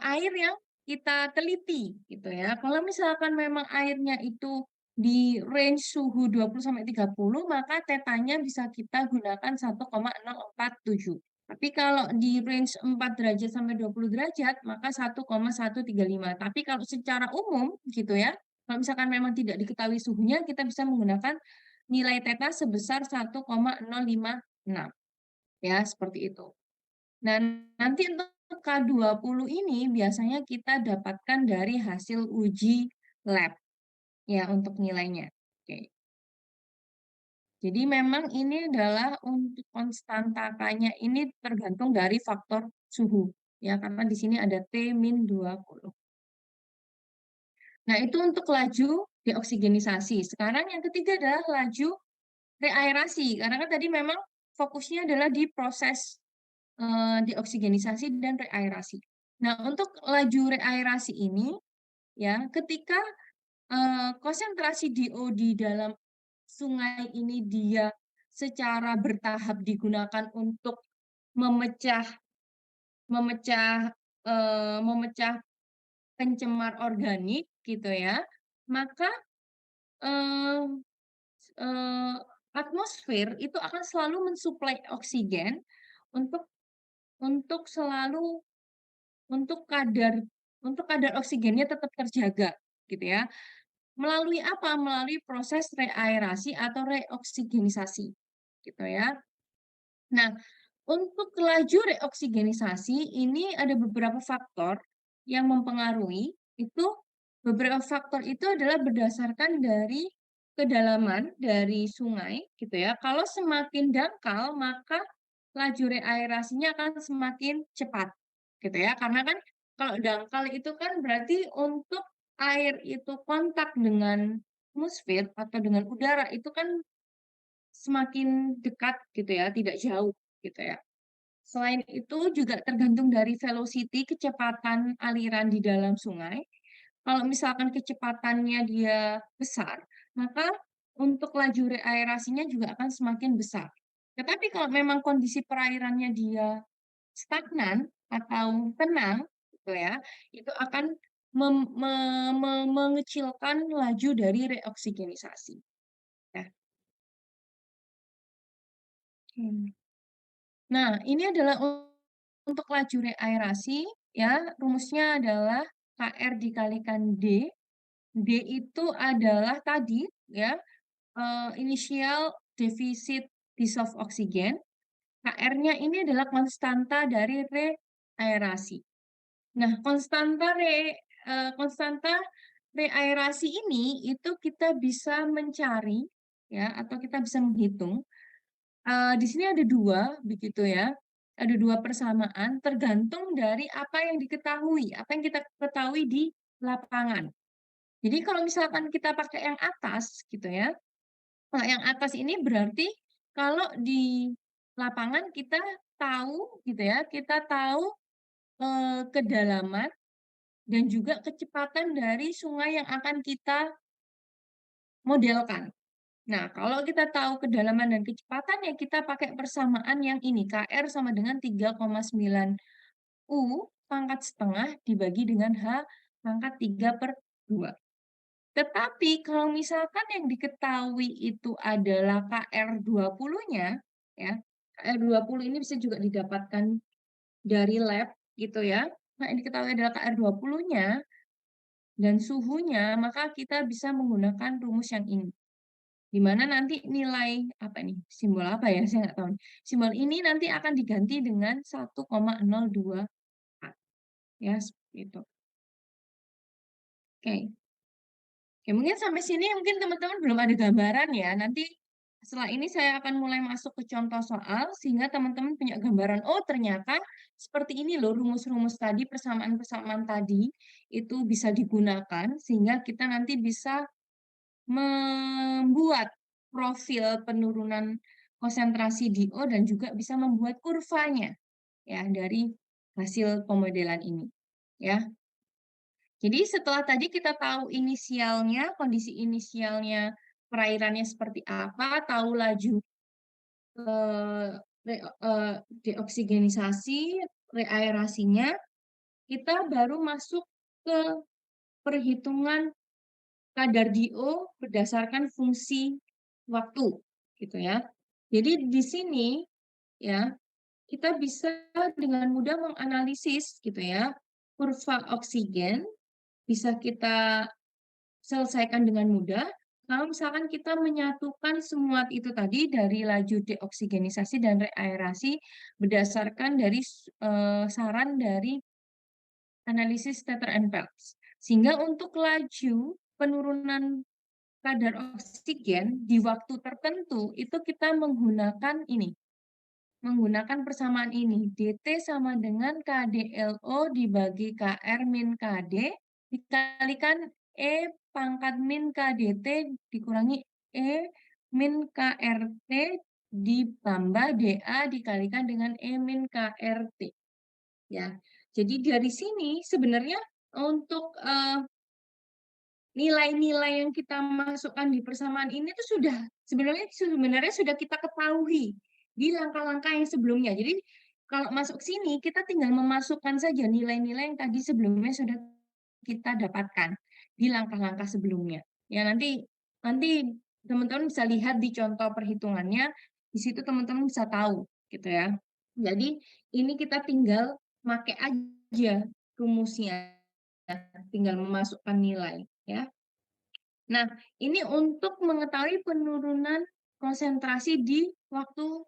air yang kita teliti gitu ya. Kalau misalkan memang airnya itu di range suhu 20 sampai 30, maka tetanya bisa kita gunakan 1,047. Tapi kalau di range 4 derajat sampai 20 derajat, maka 1,135. Tapi kalau secara umum gitu ya, kalau misalkan memang tidak diketahui suhunya, kita bisa menggunakan nilai theta sebesar 1,056. Ya, seperti itu. Nah, nanti untuk K20 ini biasanya kita dapatkan dari hasil uji lab ya untuk nilainya. Oke. Jadi memang ini adalah untuk konstanta K-nya ini tergantung dari faktor suhu ya karena di sini ada T min 20. Nah, itu untuk laju deoksigenisasi. Sekarang yang ketiga adalah laju reaerasi. Karena kan tadi memang fokusnya adalah di proses deoksigenisasi dan reaerasi. Nah, untuk laju reaerasi ini, ya, ketika konsentrasi DO di dalam sungai ini dia secara bertahap digunakan untuk memecah memecah memecah pencemar organik gitu ya, maka eh, eh, atmosfer itu akan selalu mensuplai oksigen untuk untuk selalu untuk kadar untuk kadar oksigennya tetap terjaga gitu ya. Melalui apa? Melalui proses reaerasi atau reoksigenisasi gitu ya. Nah, untuk laju reoksigenisasi ini ada beberapa faktor yang mempengaruhi. Itu beberapa faktor itu adalah berdasarkan dari kedalaman dari sungai gitu ya. Kalau semakin dangkal maka laju reaerasinya akan semakin cepat gitu ya. Karena kan kalau dangkal itu kan berarti untuk air itu kontak dengan atmosfer atau dengan udara itu kan semakin dekat gitu ya, tidak jauh gitu ya. Selain itu juga tergantung dari velocity, kecepatan aliran di dalam sungai. Kalau misalkan kecepatannya dia besar, maka untuk laju reaerasinya juga akan semakin besar. Tetapi kalau memang kondisi perairannya dia stagnan atau tenang, gitu ya, itu akan mengecilkan laju dari reoksigenisasi. Ya. Hmm. Nah, ini adalah untuk laju reaerasi, ya, rumusnya adalah KR dikalikan D. D itu adalah tadi, ya, initial deficit dissolved oxygen. KR-nya ini adalah konstanta dari reaerasi. Nah, konstanta reaerasi ini itu kita bisa mencari, ya, atau kita bisa menghitung. Di sini ada dua, begitu ya. Ada dua persamaan tergantung dari apa yang diketahui, apa yang kita ketahui di lapangan. Jadi kalau misalkan kita pakai yang atas, gitu ya. Kalau yang atas ini berarti kalau di lapangan kita tahu, gitu ya, kita tahu kedalaman dan juga kecepatan dari sungai yang akan kita modelkan. Nah, kalau kita tahu kedalaman dan kecepatan, ya kita pakai persamaan yang ini, KR sama dengan 3,9 U pangkat setengah dibagi dengan H pangkat 3/2. Tetapi kalau misalkan yang diketahui itu adalah KR20-nya, ya, KR20 ini bisa juga didapatkan dari lab gitu ya. Nah, yang diketahui adalah KR20-nya dan suhunya, maka kita bisa menggunakan rumus yang ini. Di mana nanti nilai apa nih? Simbol apa ya? Saya nggak tahu. Simbol ini nanti akan diganti dengan 1,02 A. Ya, seperti itu. Oke. Oke, mungkin sampai sini mungkin teman-teman belum ada gambaran ya. Nanti setelah ini saya akan mulai masuk ke contoh soal sehingga teman-teman punya gambaran. Oh, ternyata seperti ini loh rumus-rumus tadi, persamaan-persamaan tadi itu bisa digunakan sehingga kita nanti bisa membuat profil penurunan konsentrasi DO dan juga bisa membuat kurvanya ya dari hasil pemodelan ini. Ya. Jadi setelah tadi kita tahu inisialnya, kondisi inisialnya perairannya seperti apa, tahu laju deoksigenisasi, reaerasinya, kita baru masuk ke perhitungan kadar DO berdasarkan fungsi waktu, gitu ya. Jadi di sini ya kita bisa dengan mudah menganalisis gitu ya kurva oksigen bisa kita selesaikan dengan mudah kalau misalkan kita menyatukan semua itu tadi dari laju deoksigenisasi dan reaerasi berdasarkan dari saran dari analisis Tetra and Phelps. Sehingga untuk laju penurunan kadar oksigen di waktu tertentu itu kita menggunakan ini, menggunakan persamaan ini. DT sama dengan KDLO dibagi KR min KD dikalikan E pangkat min KDT dikurangi E min KRT ditambah DA dikalikan dengan E min KRT. Ya, jadi dari sini sebenarnya untuk nilai-nilai yang kita masukkan di persamaan ini tuh sebenarnya sudah kita ketahui di langkah-langkah yang sebelumnya. Jadi kalau masuk sini kita tinggal memasukkan saja nilai-nilai yang tadi sebelumnya sudah kita dapatkan di langkah-langkah sebelumnya. Ya nanti nanti teman-teman bisa lihat di contoh perhitungannya, di situ teman-teman bisa tahu gitu ya. Jadi ini kita tinggal pakai aja rumusnya, tinggal memasukkan nilai ya. Nah, ini untuk mengetahui penurunan konsentrasi di waktu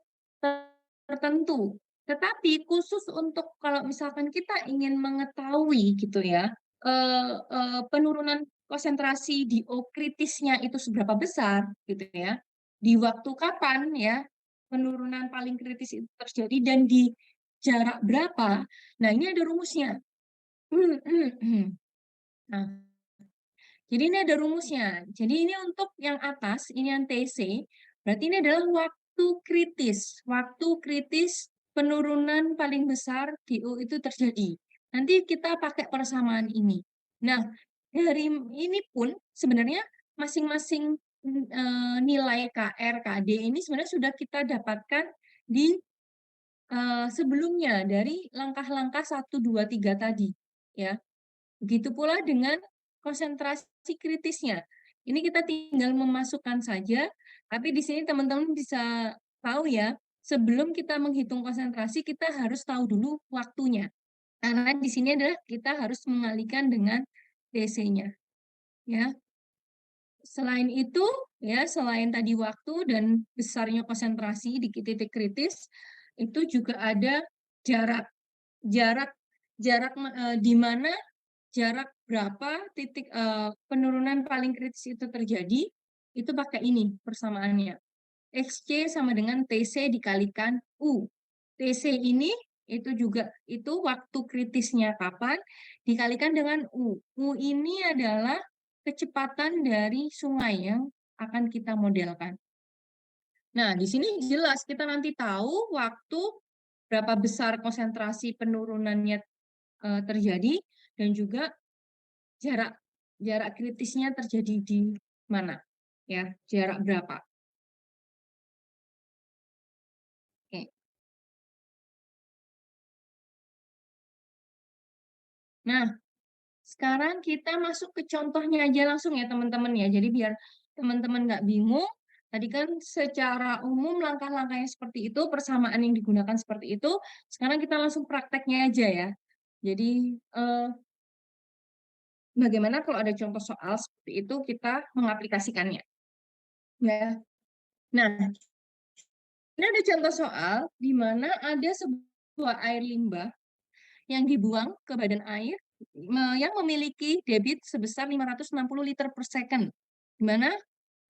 tertentu. Tetapi khusus untuk kalau misalkan kita ingin mengetahui gitu ya, penurunan konsentrasi di O kritisnya itu seberapa besar gitu ya, di waktu kapan ya penurunan paling kritis itu terjadi dan di jarak berapa. Nah, ini ada rumusnya. Nah, jadi ini ada rumusnya. Jadi ini untuk yang atas, ini yang TC, berarti ini adalah waktu kritis. Waktu kritis penurunan paling besar DO itu terjadi. Nanti kita pakai persamaan ini. Nah, dari ini pun sebenarnya masing-masing nilai KR, KD ini sebenarnya sudah kita dapatkan di sebelumnya dari langkah-langkah 1, 2, 3 tadi. Ya. Begitu pula dengan konsentrasi kritisnya. Ini kita tinggal memasukkan saja, tapi di sini teman-teman bisa tahu ya, sebelum kita menghitung konsentrasi, kita harus tahu dulu waktunya. Karena di sini adalah kita harus mengalihkan dengan DC-nya. Ya. Selain itu, ya selain tadi waktu dan besarnya konsentrasi di titik kritis, itu juga ada jarak. Jarak jarak di mana jarak berapa titik penurunan paling kritis itu terjadi, itu pakai ini persamaannya. XC sama dengan TC dikalikan U. TC ini itu juga itu waktu kritisnya kapan dikalikan dengan U. U ini adalah kecepatan dari sungai yang akan kita modelkan. Nah, di sini jelas kita nanti tahu waktu berapa besar konsentrasi penurunannya terjadi dan juga jarak jarak kritisnya terjadi di mana? Ya, jarak berapa? Oke. Nah, sekarang kita masuk ke contohnya aja langsung ya teman-teman ya. Jadi biar teman-teman nggak bingung, tadi kan secara umum langkah-langkahnya seperti itu, persamaan yang digunakan seperti itu. Sekarang kita langsung prakteknya aja ya. Jadi bagaimana kalau ada contoh soal seperti itu kita mengaplikasikannya. Ya. Nah, ini ada contoh soal di mana ada sebuah air limbah yang dibuang ke badan air yang memiliki debit sebesar 560 liter per second, di mana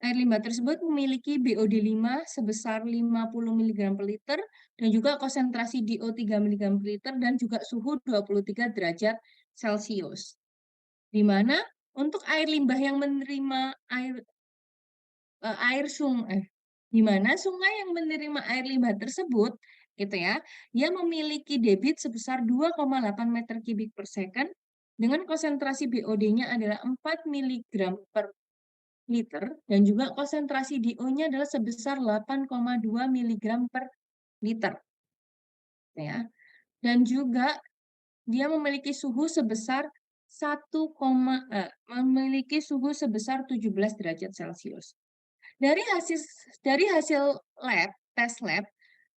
air limbah tersebut memiliki BOD 5 sebesar 50 mg per liter dan juga konsentrasi DO 3 mg per liter dan juga suhu 23 derajat Celcius. Di mana untuk air limbah yang menerima air sungai, di mana sungai yang menerima air limbah tersebut, gitu ya, dia memiliki debit sebesar 2,8 meter kubik per second dengan konsentrasi BOD-nya adalah 4 mg per liter dan juga konsentrasi DO-nya adalah sebesar 8,2 mg per liter, ya. Dan juga dia memiliki suhu sebesar 17 derajat Celcius. Dari hasil lab, tes lab,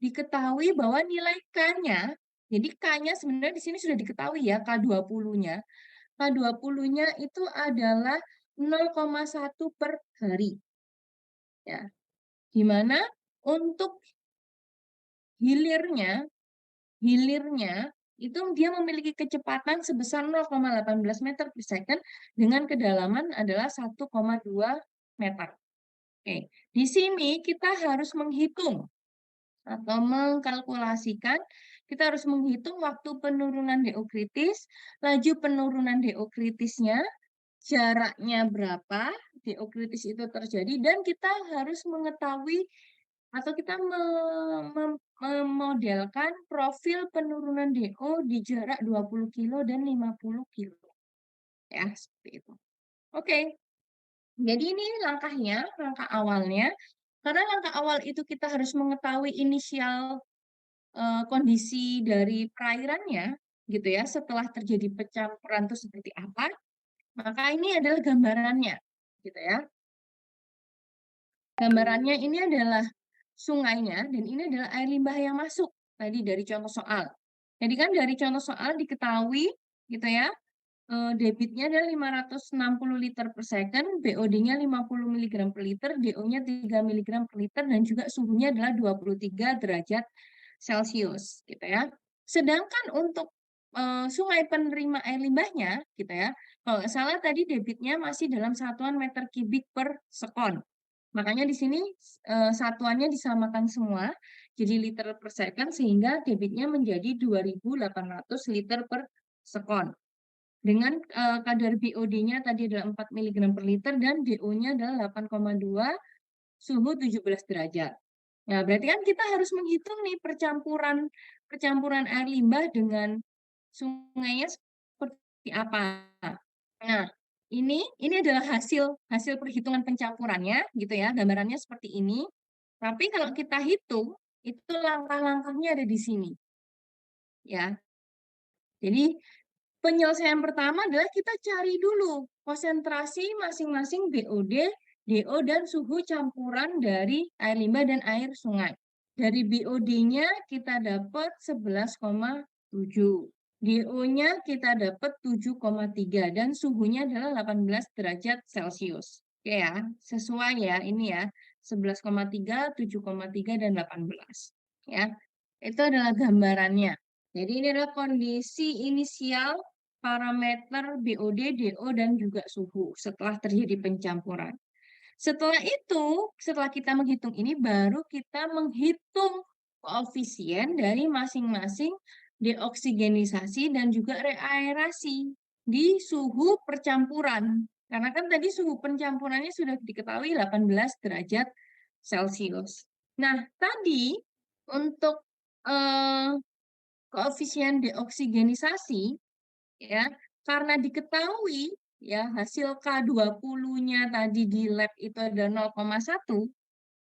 diketahui bahwa nilai K-nya, jadi K-nya sebenarnya di sini sudah diketahui ya, K20-nya. K20-nya itu adalah 0,1 per hari. Ya. Di mana untuk hilirnya, hilirnya itu dia memiliki kecepatan sebesar 0,18 meter per second dengan kedalaman adalah 1,2 meter. Oke, di sini kita harus menghitung atau mengkalkulasikan, kita harus menghitung waktu penurunan DO kritis, laju penurunan DO kritisnya, jaraknya berapa DO kritis itu terjadi, dan kita harus mengetahui atau kita memodelkan profil penurunan DO di jarak 20 kilo dan 50 kilo. Ya, seperti itu. Oke, jadi ini langkahnya, langkah awalnya. Karena langkah awal itu kita harus mengetahui inisial kondisi dari perairannya, gitu ya, setelah terjadi pencampuran itu seperti apa, maka ini adalah gambarannya, gitu ya. Gambarannya ini adalah sungainya, dan ini adalah air limbah yang masuk tadi dari contoh soal. Jadi kan dari contoh soal diketahui, gitu ya, debitnya adalah 560 liter per second, BOD-nya 50 mg per liter, DO-nya 3 mg per liter, dan juga suhunya adalah 23 derajat Celcius, gitu ya. Sedangkan untuk sungai penerima air limbahnya, gitu ya, kalau nggak salah tadi debitnya masih dalam satuan meter kubik per sekon. Makanya di sini satuannya disamakan semua, jadi liter per second, sehingga debitnya menjadi 2.800 liter per sekon. Dengan kadar BOD-nya tadi adalah 4 mg per liter dan DO-nya adalah 8,2, suhu 17 derajat. Nah, berarti kan kita harus menghitung nih percampuran percampuran air limbah dengan sungainya seperti apa. Nah, ini adalah hasil hasil perhitungan pencampurannya gitu ya, gambarannya seperti ini. Tapi kalau kita hitung, itu langkah-langkahnya ada di sini. Ya. Jadi penyelesaian pertama adalah kita cari dulu konsentrasi masing-masing BOD, DO, dan suhu campuran dari air limbah dan air sungai. Dari BOD-nya kita dapat 11,7. DO-nya kita dapat 7,3 dan suhunya adalah 18 derajat Celcius. Oke ya, sesuai ya ini ya. 11,3, 7,3 dan 18. Ya. Itu adalah gambarannya. Jadi ini adalah kondisi inisial parameter BOD, DO, dan juga suhu setelah terjadi pencampuran. Setelah itu, setelah kita menghitung ini, baru kita menghitung koefisien dari masing-masing deoksigenisasi dan juga reaerasi di suhu percampuran. Karena kan tadi suhu pencampurannya sudah diketahui 18 derajat Celcius. Nah, tadi untuk eh, koefisien deoksigenisasi, ya, karena diketahui ya, hasil K20-nya tadi di lab itu ada 0,1,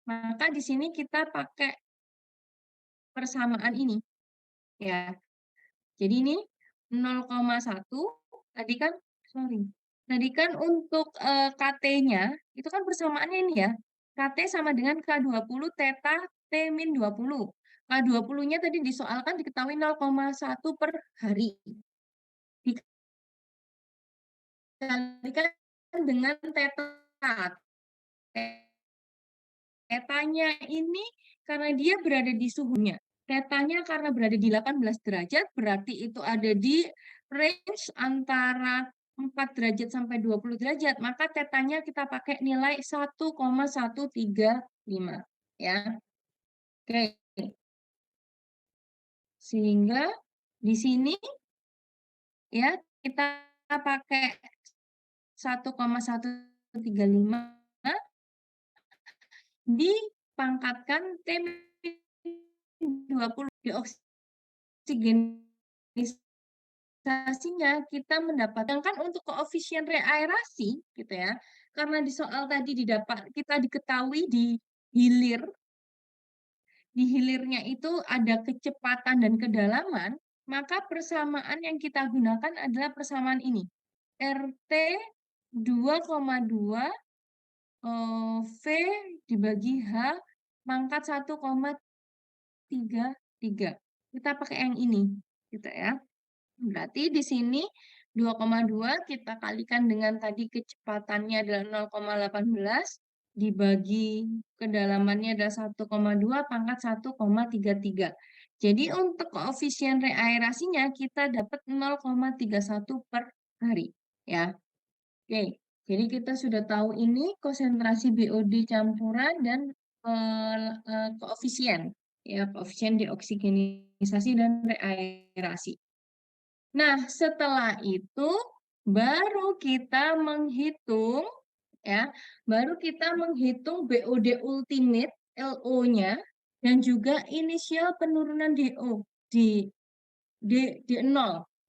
maka di sini kita pakai persamaan ini, ya. Jadi ini 0,1, tadi kan, sorry, tadi kan untuk KT-nya, itu kan persamaannya ini ya, KT sama dengan K20 theta T min 20. K20-nya tadi disoalkan diketahui 0,1 per hari. Dikalikan dengan theta. Tetanya ini karena dia berada di suhunya. Tetanya karena berada di 18 derajat, berarti itu ada di range antara 4 derajat sampai 20 derajat. Maka tetanya kita pakai nilai 1,135. Ya. Oke. Sehingga di sini ya kita pakai 1,135 dipangkatkan T-20 dioksigenisasinya kita mendapatkan kan untuk koefisien reaerasi gitu ya. Karena di soal tadi kita diketahui di hilirnya itu ada kecepatan dan kedalaman, maka persamaan yang kita gunakan adalah persamaan ini. RT 2,2 V dibagi H pangkat 1,33. Kita pakai yang ini, gitu ya. Berarti di sini 2,2 kita kalikan dengan tadi kecepatannya adalah 0,18 dibagi kedalamannya adalah 1,2 pangkat 1,33. Jadi untuk koefisien reaerasinya kita dapat 0,31 per hari, ya. Oke, jadi kita sudah tahu ini konsentrasi BOD campuran dan koefisien, ya, koefisien deoksigenisasi dan reaerasi. Nah, setelah itu baru kita menghitung, ya, baru kita menghitung BOD ultimate LO-nya dan juga inisial penurunan DO di D0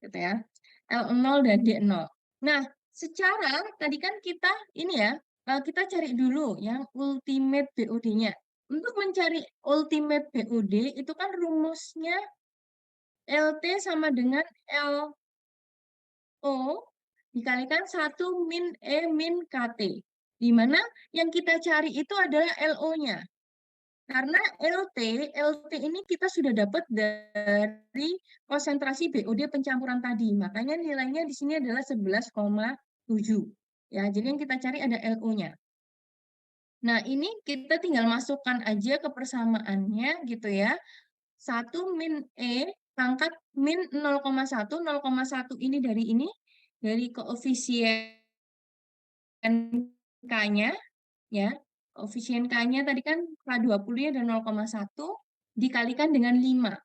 gitu ya. L0 dan D0. Nah, secara tadi kan kita ini ya, kita cari dulu yang ultimate BOD-nya. Untuk mencari ultimate BOD itu kan rumusnya LT sama dengan LO dikalikan 1 min E min KT. Di mana yang kita cari itu adalah LO-nya. Karena LT ini kita sudah dapat dari konsentrasi BOD pencampuran tadi. Makanya nilainya di sini adalah 11,7. Ya, jadi yang kita cari ada LO-nya. Nah, ini kita tinggal masukkan aja ke persamaannya gitu ya. 1 min E pangkat min 0,1. 0,1 ini dari koefisien K-nya ya. Koefisien K-nya tadi kan K20-nya ada 0,1 dikalikan dengan 5.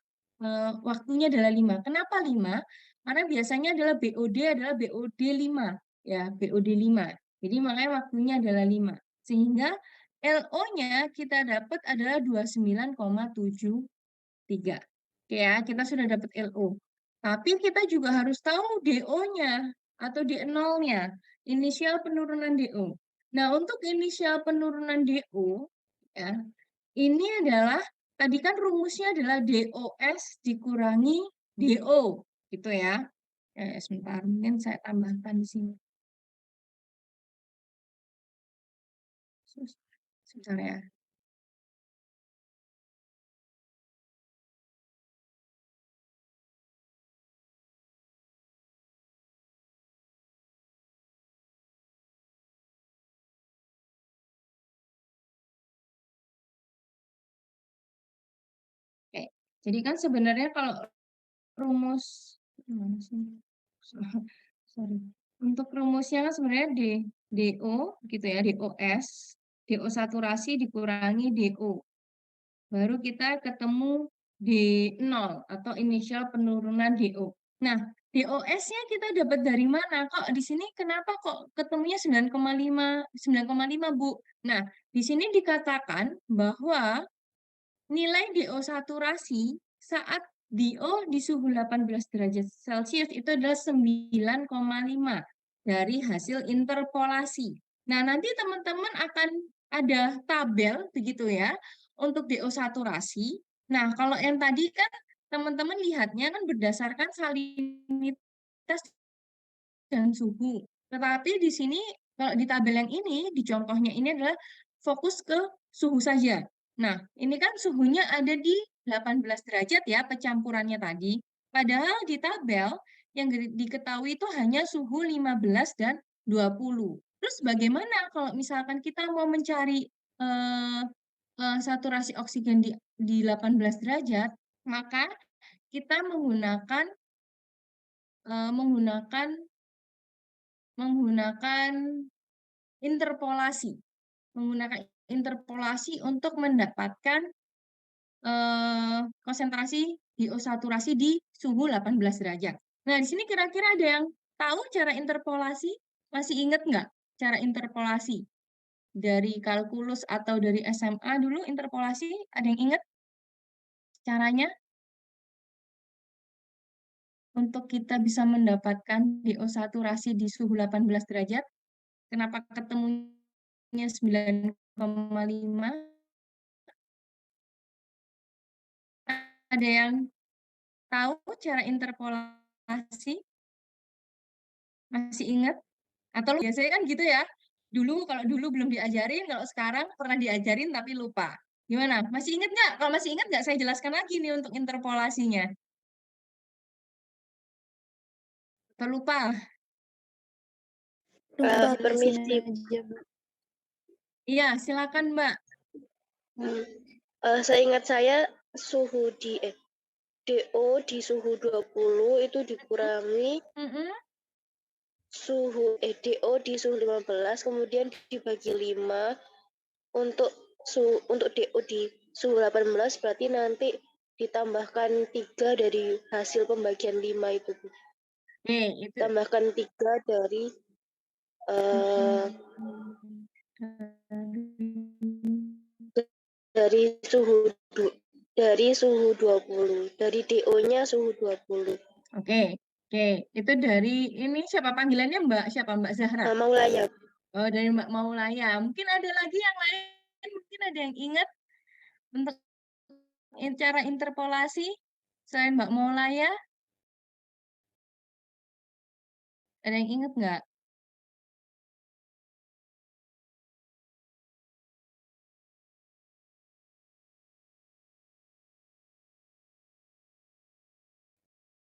Waktunya adalah 5. Kenapa 5? Karena biasanya adalah BOD 5 ya, BOD 5. Jadi makanya waktunya adalah 5. Sehingga LO-nya kita dapat adalah 29,73. Oke ya, kita sudah dapat LO. Tapi kita juga harus tahu DO-nya atau D0-nya, inisial penurunan DO. Nah, untuk inisial penurunan DO, ya, ini adalah, tadi kan rumusnya adalah DOS dikurangi DO, gitu ya. Sebentar, mungkin saya tambahkan di sini. Sebentar ya. Oke, jadi kan sebenarnya kalau rumus, gimana sih? Sorry. Untuk rumusnya kan sebenarnya DO gitu ya, DOS, DO saturasi dikurangi DO. Baru kita ketemu D0 atau inisial penurunan DO. Nah, DOS-nya kita dapat dari mana? Kok di sini kenapa kok ketemunya 9,5 Bu? Nah, di sini dikatakan bahwa nilai DO saturasi saat DO di suhu 18 derajat Celcius itu adalah 9,5. dari hasil interpolasi. Nah, nanti teman-teman akan ada tabel begitu ya untuk DO saturasi. Nah, kalau yang tadi kan teman-teman lihatnya kan berdasarkan salinitas dan suhu. Tetapi di sini kalau di tabel yang ini, di contohnya ini adalah fokus ke suhu saja. Nah, ini kan suhunya ada di 18 derajat ya pencampurannya tadi. Padahal di tabel yang diketahui itu hanya suhu 15 dan 20. Terus bagaimana kalau misalkan kita mau mencari eh, saturasi oksigen di 18 derajat, maka kita eh, menggunakan menggunakan interpolasi, menggunakan interpolasi untuk mendapatkan konsentrasi diosaturasi di suhu 18 derajat. Nah, di sini kira-kira ada yang tahu cara interpolasi? Masih ingat nggak cara interpolasi? Dari kalkulus atau dari SMA dulu interpolasi, ada yang ingat caranya untuk kita bisa mendapatkan diosaturasi di suhu 18 derajat? Kenapa ketemunya 9,5? Ada yang tahu cara interpolasi? Masih ingat? Atau biasanya kan gitu ya. Dulu kalau dulu belum diajarin, kalau sekarang pernah diajarin tapi lupa. Gimana? Masih ingat nggak? Kalau masih ingat nggak, saya jelaskan lagi nih untuk interpolasinya. Atau lupa? Lupa jelasin Permisi. aja, Bu. Iya, silakan Mbak. Seingat saya suhu DO di suhu 20 itu dikurangi Mm-mm. DO di suhu 15 kemudian dibagi 5 untuk DO di suhu 18 berarti nanti ditambahkan 3 dari hasil pembagian 5 itu. Oke, itu. Tambahkan 3 uh, dari suhu 20. Dari DO-nya suhu 20. Oke, oke. Itu dari ini siapa panggilannya Mbak? Siapa Mbak Zahra? Maulaya. Oh, dari Mbak Maulaya. Mungkin ada lagi yang lain, mungkin ada yang ingat untuk cara interpolasi selain Mbak Maulaya? Ada yang ingat nggak?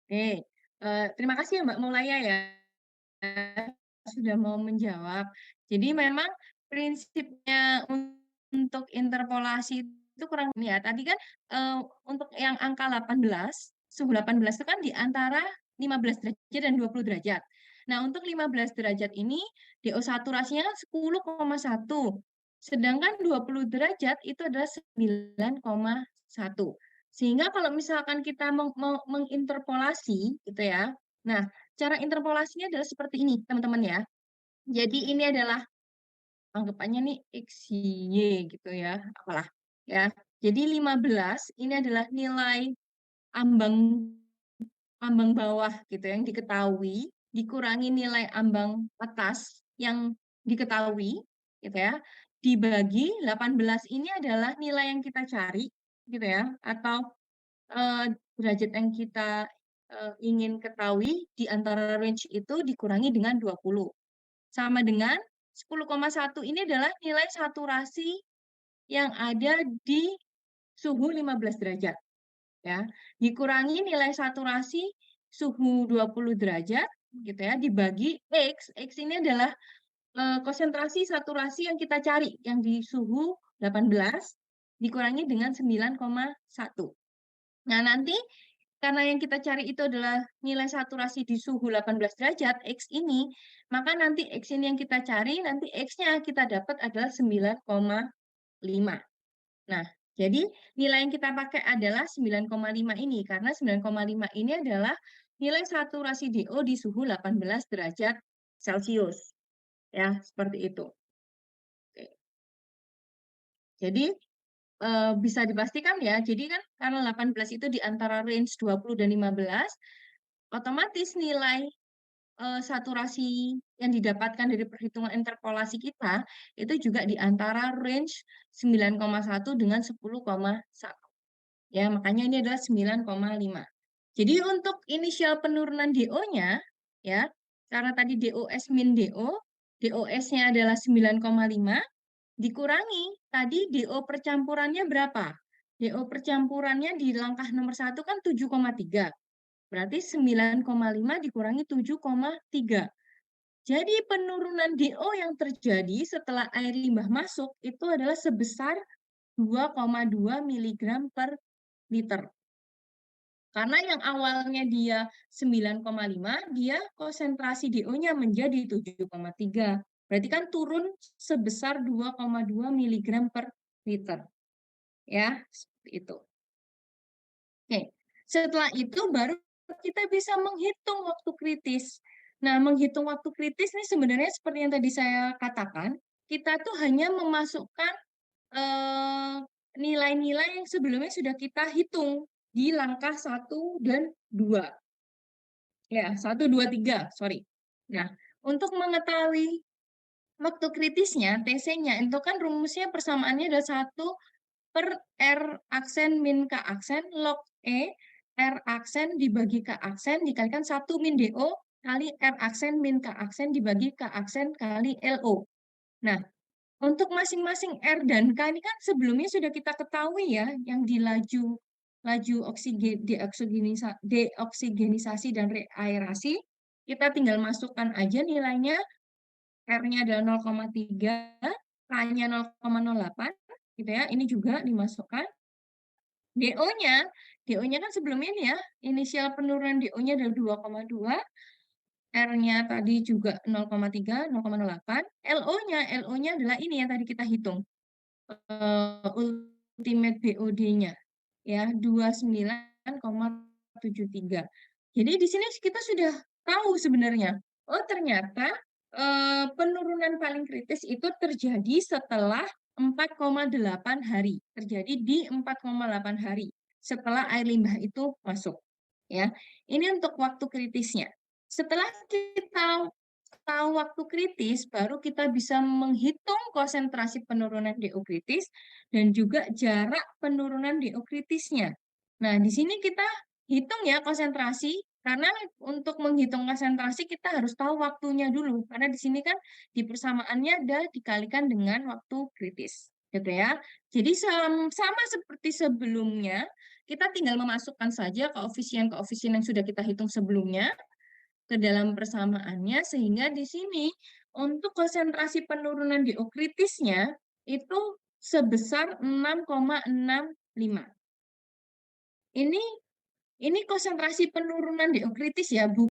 Oke, terima kasih ya Mbak Maulaya ya sudah mau menjawab. Jadi memang prinsipnya untuk interpolasi itu kurang ini ya. Tadi kan untuk yang angka 18, suhu 18 itu kan di antara 15 derajat dan 20 derajat. Nah, untuk 15 derajat ini DO saturasinya 10,1. Sedangkan 20 derajat itu adalah 9,1. Sehingga kalau misalkan kita menginterpolasi gitu ya. Nah, cara interpolasinya adalah seperti ini, teman-teman ya. Jadi ini adalah anggapannya nih X, Y gitu ya, apalah ya. Jadi 15 ini adalah nilai ambang ambang bawah gitu yang diketahui dikurangi nilai ambang atas yang diketahui gitu ya. Dibagi 18 ini adalah nilai yang kita cari gitu ya atau derajat yang kita ingin ketahui di antara range itu dikurangi dengan 20. Sama dengan 10,1 ini adalah nilai saturasi yang ada di suhu 15 derajat. Ya. Dikurangi nilai saturasi suhu 20 derajat gitu ya dibagi X. X ini adalah konsentrasi saturasi yang kita cari yang di suhu 18 dikurangi dengan 9,1. Nah, nanti karena yang kita cari itu adalah nilai saturasi di suhu 18 derajat, X ini, maka nanti X ini yang kita cari, nanti X-nya kita dapat adalah 9,5. Nah, jadi nilai yang kita pakai adalah 9,5 ini, karena 9,5 ini adalah nilai saturasi DO di suhu 18 derajat Celcius. Ya, seperti itu. Oke. Jadi, bisa dipastikan ya, jadi kan karena 18 itu di antara range 20 dan 15, otomatis nilai saturasi yang didapatkan dari perhitungan interpolasi kita itu juga di antara range 9,1 dengan 10,1. Ya, makanya ini adalah 9,5. Jadi untuk inisial penurunan DO-nya, ya, karena tadi DOS min DO, DOS-nya adalah 9,5, dikurangi tadi DO percampurannya berapa? DO percampurannya di langkah nomor 1 kan 7,3. Berarti 9,5 dikurangi 7,3. Jadi penurunan DO yang terjadi setelah air limbah masuk itu adalah sebesar 2,2 mg per liter. Karena yang awalnya dia 9,5, dia konsentrasi DO-nya menjadi 7,3. Berarti kan turun sebesar 2,2 mg per liter. Ya, seperti itu. Oke, setelah itu baru kita bisa menghitung waktu kritis. Nah, menghitung waktu kritis ini sebenarnya seperti yang tadi saya katakan, kita tuh hanya memasukkan eh, nilai-nilai yang sebelumnya sudah kita hitung di langkah 1 dan 2. Ya, 1, 2, 3, sorry. Nah, untuk mengetahui waktu kritisnya, TC-nya, itu kan rumusnya persamaannya adalah 1/R aksen min K aksen log E, R aksen dibagi K aksen dikalikan 1 min DO kali R aksen min K aksen dibagi K aksen kali LO. Nah, untuk masing-masing R dan K ini kan sebelumnya sudah kita ketahui ya, yang di laju deoksigenisasi dan reaerasi, kita tinggal masukkan aja nilainya, R-nya adalah 0,3, K-nya 0,08, gitu ya, ini juga dimasukkan. DO-nya kan sebelumnya ini ya, inisial penurunan DO-nya adalah 2,2, R-nya tadi juga 0,3, 0,08, LO-nya adalah ini yang tadi kita hitung, ultimate BOD-nya ya 29,73. Jadi di sini kita sudah tahu sebenarnya, oh ternyata penurunan paling kritis itu terjadi setelah 4,8 hari, terjadi di 4,8 hari setelah air limbah itu masuk. Ya, ini untuk waktu kritisnya. Setelah kita tahu waktu kritis, baru kita bisa menghitung konsentrasi penurunan DO kritis dan juga jarak penurunan DO kritisnya. Nah, di sini kita hitung ya konsentrasi, karena untuk menghitung konsentrasi kita harus tahu waktunya dulu, karena di sini kan di persamaannya ada dikalikan dengan waktu kritis, gitu ya. Jadi sama seperti sebelumnya, kita tinggal memasukkan saja koefisien-koefisien yang sudah kita hitung sebelumnya ke dalam persamaannya, sehingga di sini untuk konsentrasi penurunan DO kritisnya itu sebesar 6,65. Ini ini konsentrasi penurunan DO kritis ya, bukunya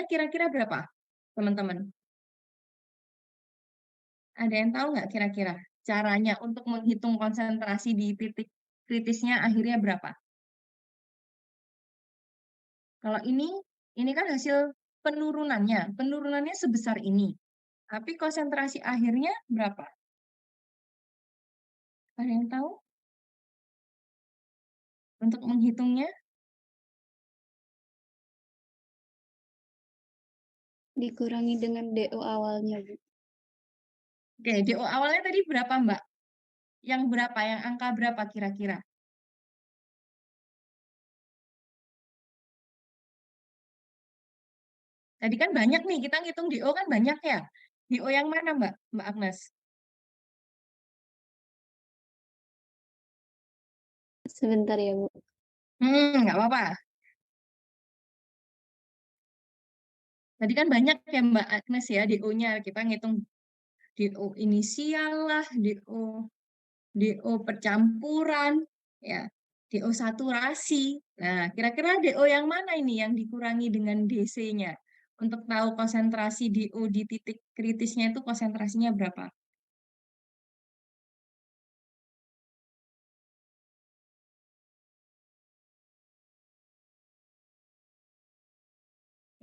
kira-kira berapa, teman-teman? Ada yang tahu nggak kira-kira caranya untuk menghitung konsentrasi di titik kritisnya akhirnya berapa? Kalau ini kan hasil penurunannya. Penurunannya sebesar ini. Tapi konsentrasi akhirnya berapa? Ada yang tahu untuk menghitungnya? Dikurangi dengan DO awalnya, Bu. Oke, DO awalnya tadi berapa, Mbak? Yang berapa? Yang angka berapa kira-kira? Tadi kan banyak nih, kita ngitung DO kan banyak ya. DO yang mana, Mbak? Mbak Agnes? Sebentar ya, Bu. Nggak apa-apa. Tadi kan banyak ya Mbak Agnes ya DO-nya. Kita ngitung DO inisial lah, DO percampuran, ya, DO saturasi. Nah, kira-kira DO yang mana ini yang dikurangi dengan DC-nya? Untuk tahu konsentrasi DO di titik kritisnya itu konsentrasinya berapa?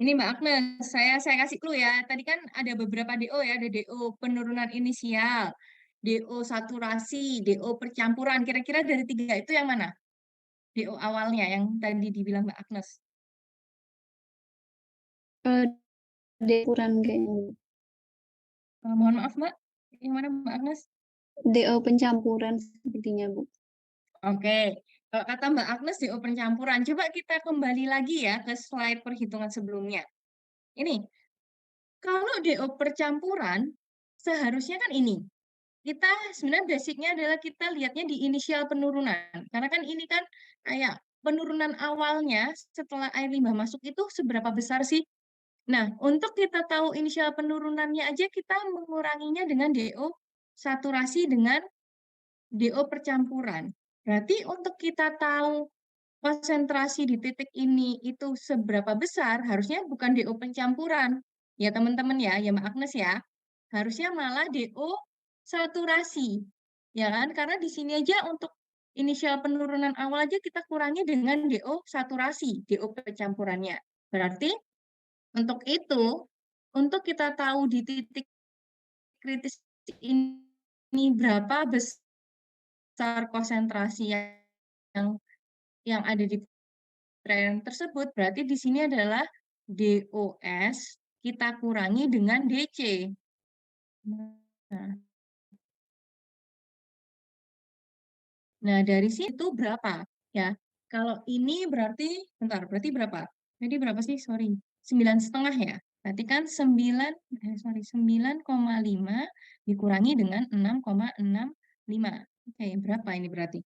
Ini Mbak Agnes, saya kasih clue ya. Tadi kan ada beberapa DO ya, ada DO penurunan inisial, DO saturasi, DO percampuran. Kira-kira dari tiga itu yang mana? DO awalnya yang tadi dibilang Mbak Agnes. D kurang kayaknya, Bu. Mohon maaf Mbak, yang mana Mbak Agnes? DO pencampuran sepertinya, Bu. Oke, kalau kata Mbak Agnes DO pencampuran. Coba kita kembali lagi ya ke slide perhitungan sebelumnya. Ini, kalau DO percampuran, seharusnya kan ini. Kita sebenarnya basicnya adalah kita lihatnya di inisial penurunan. Karena kan ini kan kayak penurunan awalnya setelah air limbah masuk itu seberapa besar sih? Nah, untuk kita tahu inisial penurunannya aja kita menguranginya dengan DO saturasi dengan DO percampuran. Berarti untuk kita tahu konsentrasi di titik ini itu seberapa besar, harusnya bukan DO pencampuran. Ya teman-teman ya Mbak Agnes ya. Harusnya malah DO saturasi. Ya kan? Karena di sini aja untuk inisial penurunan awal aja kita kurangi dengan DO saturasi, DO pencampurannya. Berarti untuk itu, untuk kita tahu di titik kritis ini berapa besar konsentrasi yang ada di tren tersebut, berarti di sini adalah DOS kita kurangi dengan DC. Nah, dari situ berapa? Ya, kalau ini berarti, bentar, berarti berapa? Jadi berapa sih? Sorry, 9,5 ya. Berarti kan 9,5 dikurangi dengan 6,65. Oke, berapa ini berarti?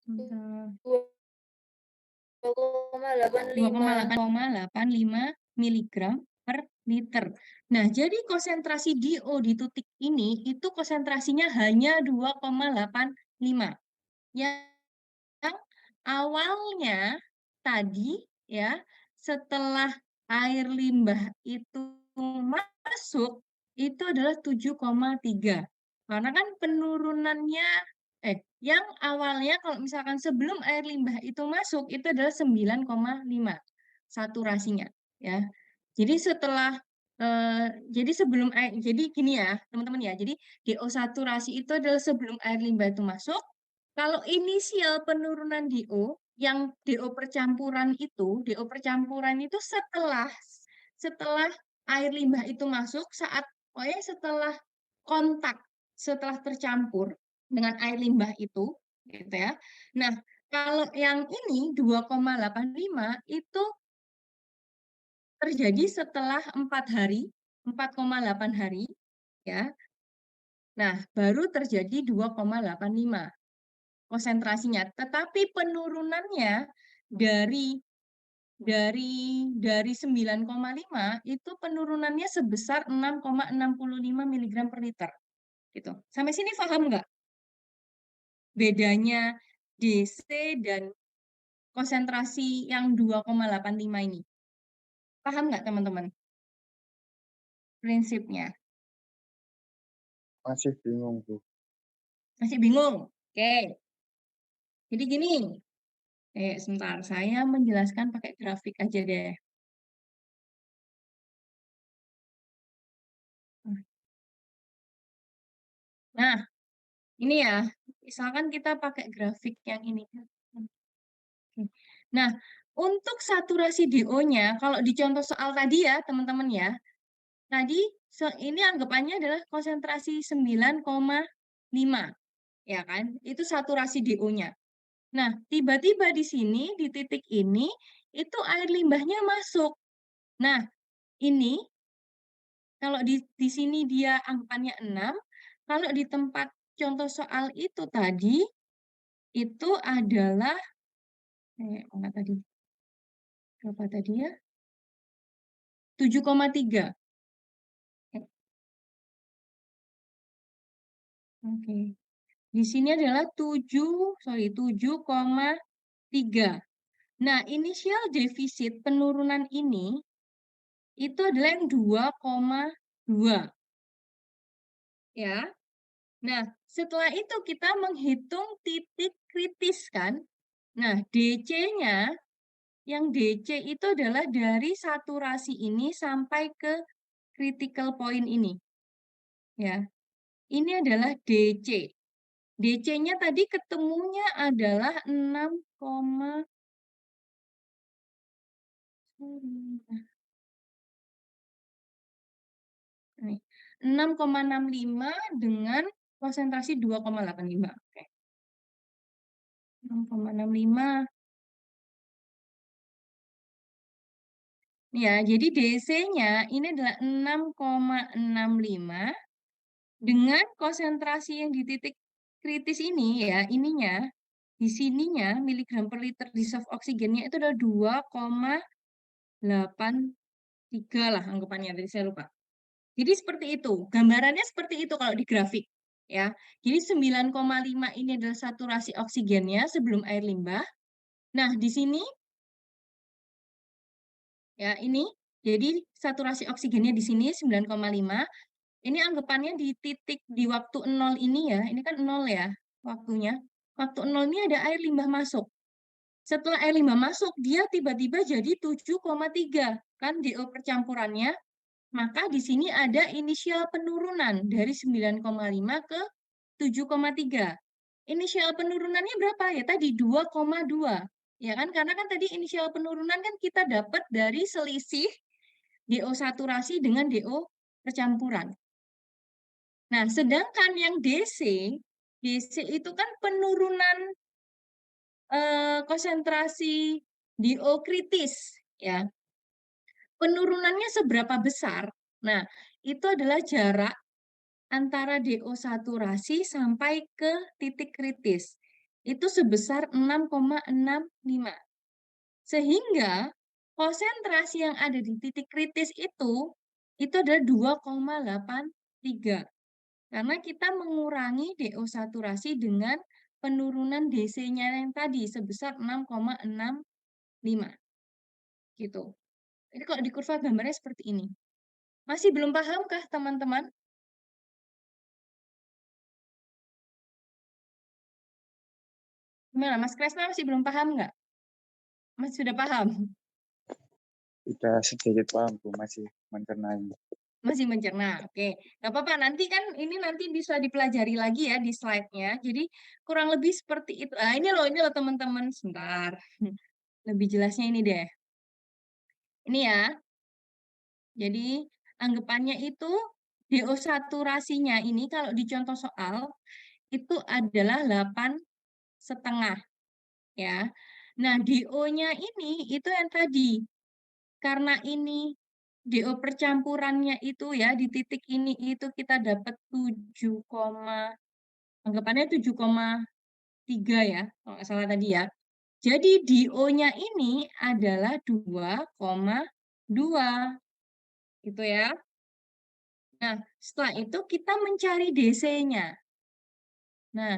Bentar. 2,85 miligram per liter. Nah, jadi konsentrasi DO di titik ini itu konsentrasinya hanya 2,85. Yang awalnya tadi ya, setelah air limbah itu masuk itu adalah 7,3. Karena kan penurunannya yang awalnya kalau misalkan sebelum air limbah itu masuk itu adalah 9,5 saturasinya ya. Jadi setelah jadi sebelum air, jadi gini ya teman-teman ya. Jadi DO saturasi itu adalah sebelum air limbah itu masuk. Kalau inisial penurunan DO yang DO percampuran itu setelah air limbah itu masuk saat pokoknya setelah kontak, setelah tercampur dengan air limbah itu, gitu ya. Nah, kalau yang ini 2,85 itu terjadi setelah 4 hari, 4,8 hari, ya. Nah, baru terjadi 2,85 konsentrasinya. Tetapi penurunannya dari dari 9,5 itu penurunannya sebesar 6,65 miligram per liter. Gitu. Sampai sini paham nggak? Bedanya DC dan konsentrasi yang 2,85 ini. Paham nggak teman-teman? Prinsipnya. Masih bingung, Bu. Masih bingung? Oke. Jadi gini. Sebentar. Saya menjelaskan pakai grafik aja deh. Nah, ini ya. Misalkan kita pakai grafik yang ini. Nah, untuk saturasi DO-nya, kalau di contoh soal tadi ya, teman-teman ya, tadi ini anggapannya adalah konsentrasi 9,5, ya kan? Itu saturasi DO-nya. Nah, tiba-tiba di sini, di titik ini, itu air limbahnya masuk. Nah, ini, kalau di sini dia anggapannya 6, kalau di tempat contoh soal itu tadi, itu adalah, mana tadi? Berapa tadi ya? 7,3. Oke. Di sini adalah 7,3. Nah, inisial defisit penurunan ini itu adalah yang 2,2. Ya. Nah, setelah itu kita menghitung titik kritis kan? Nah, DC-nya, yang DC itu adalah dari saturasi ini sampai ke critical point ini. Ya, ini adalah DC. DC-nya tadi ketemunya adalah 6,65 dengan konsentrasi 2,85. Oke. 6,65. Ya, jadi DC-nya ini adalah 6,65 dengan konsentrasi yang di titik kritis ini ya, ininya, di sininya miligram per liter dissolved oksigennya itu adalah 2,83 lah anggapannya, tadi saya lupa. Jadi seperti itu, gambarannya seperti itu kalau di grafik. Ya, jadi 9,5 ini adalah saturasi oksigennya sebelum air limbah. Nah, di sini ya ini, jadi saturasi oksigennya di sini 9,5. Ini anggapannya di titik di waktu 0 ini ya, ini kan 0 ya waktunya. Waktu 0 ini ada air limbah masuk. Setelah air limbah masuk, dia tiba-tiba jadi 7,3 kan DO percampurannya. Maka di sini ada inisial penurunan dari 9,5 ke 7,3. Inisial penurunannya berapa ya? Tadi 2,2. Ya kan? Karena kan tadi inisial penurunan kan kita dapat dari selisih DO saturasi dengan DO percampuran. Nah, sedangkan yang DC itu kan penurunan konsentrasi DO kritis, ya. Penurunannya seberapa besar? Nah, itu adalah jarak antara DO saturasi sampai ke titik kritis. Itu sebesar 6,65. Sehingga konsentrasi yang ada di titik kritis itu adalah 2,83. Karena kita mengurangi DO saturasi dengan penurunan DC-nya yang tadi sebesar 6,65. Gitu. Jadi kalau di kurva gambarnya seperti ini. Masih belum pahamkah teman-teman? Gimana, Mas Kresna masih belum paham nggak? Masih sudah paham? Sudah sedikit paham, Bu, masih mencernanya. Masih mencerna, oke. Nggak apa-apa, nanti kan ini nanti bisa dipelajari lagi ya di slide-nya. Jadi kurang lebih seperti itu. Ah, ini loh teman-teman. Sebentar. Lebih jelasnya ini deh. Ini ya. Jadi anggapannya itu DO saturasinya ini kalau di contoh soal itu adalah 8,5 ya. Nah, DO-nya ini itu yang tadi. Karena ini DO percampurannya itu ya di titik ini itu kita dapat 7, anggapannya 7,3 ya, kalau nggak salah tadi ya. Jadi DO-nya ini adalah 2,2 gitu ya. Nah, setelah itu kita mencari DC-nya. Nah,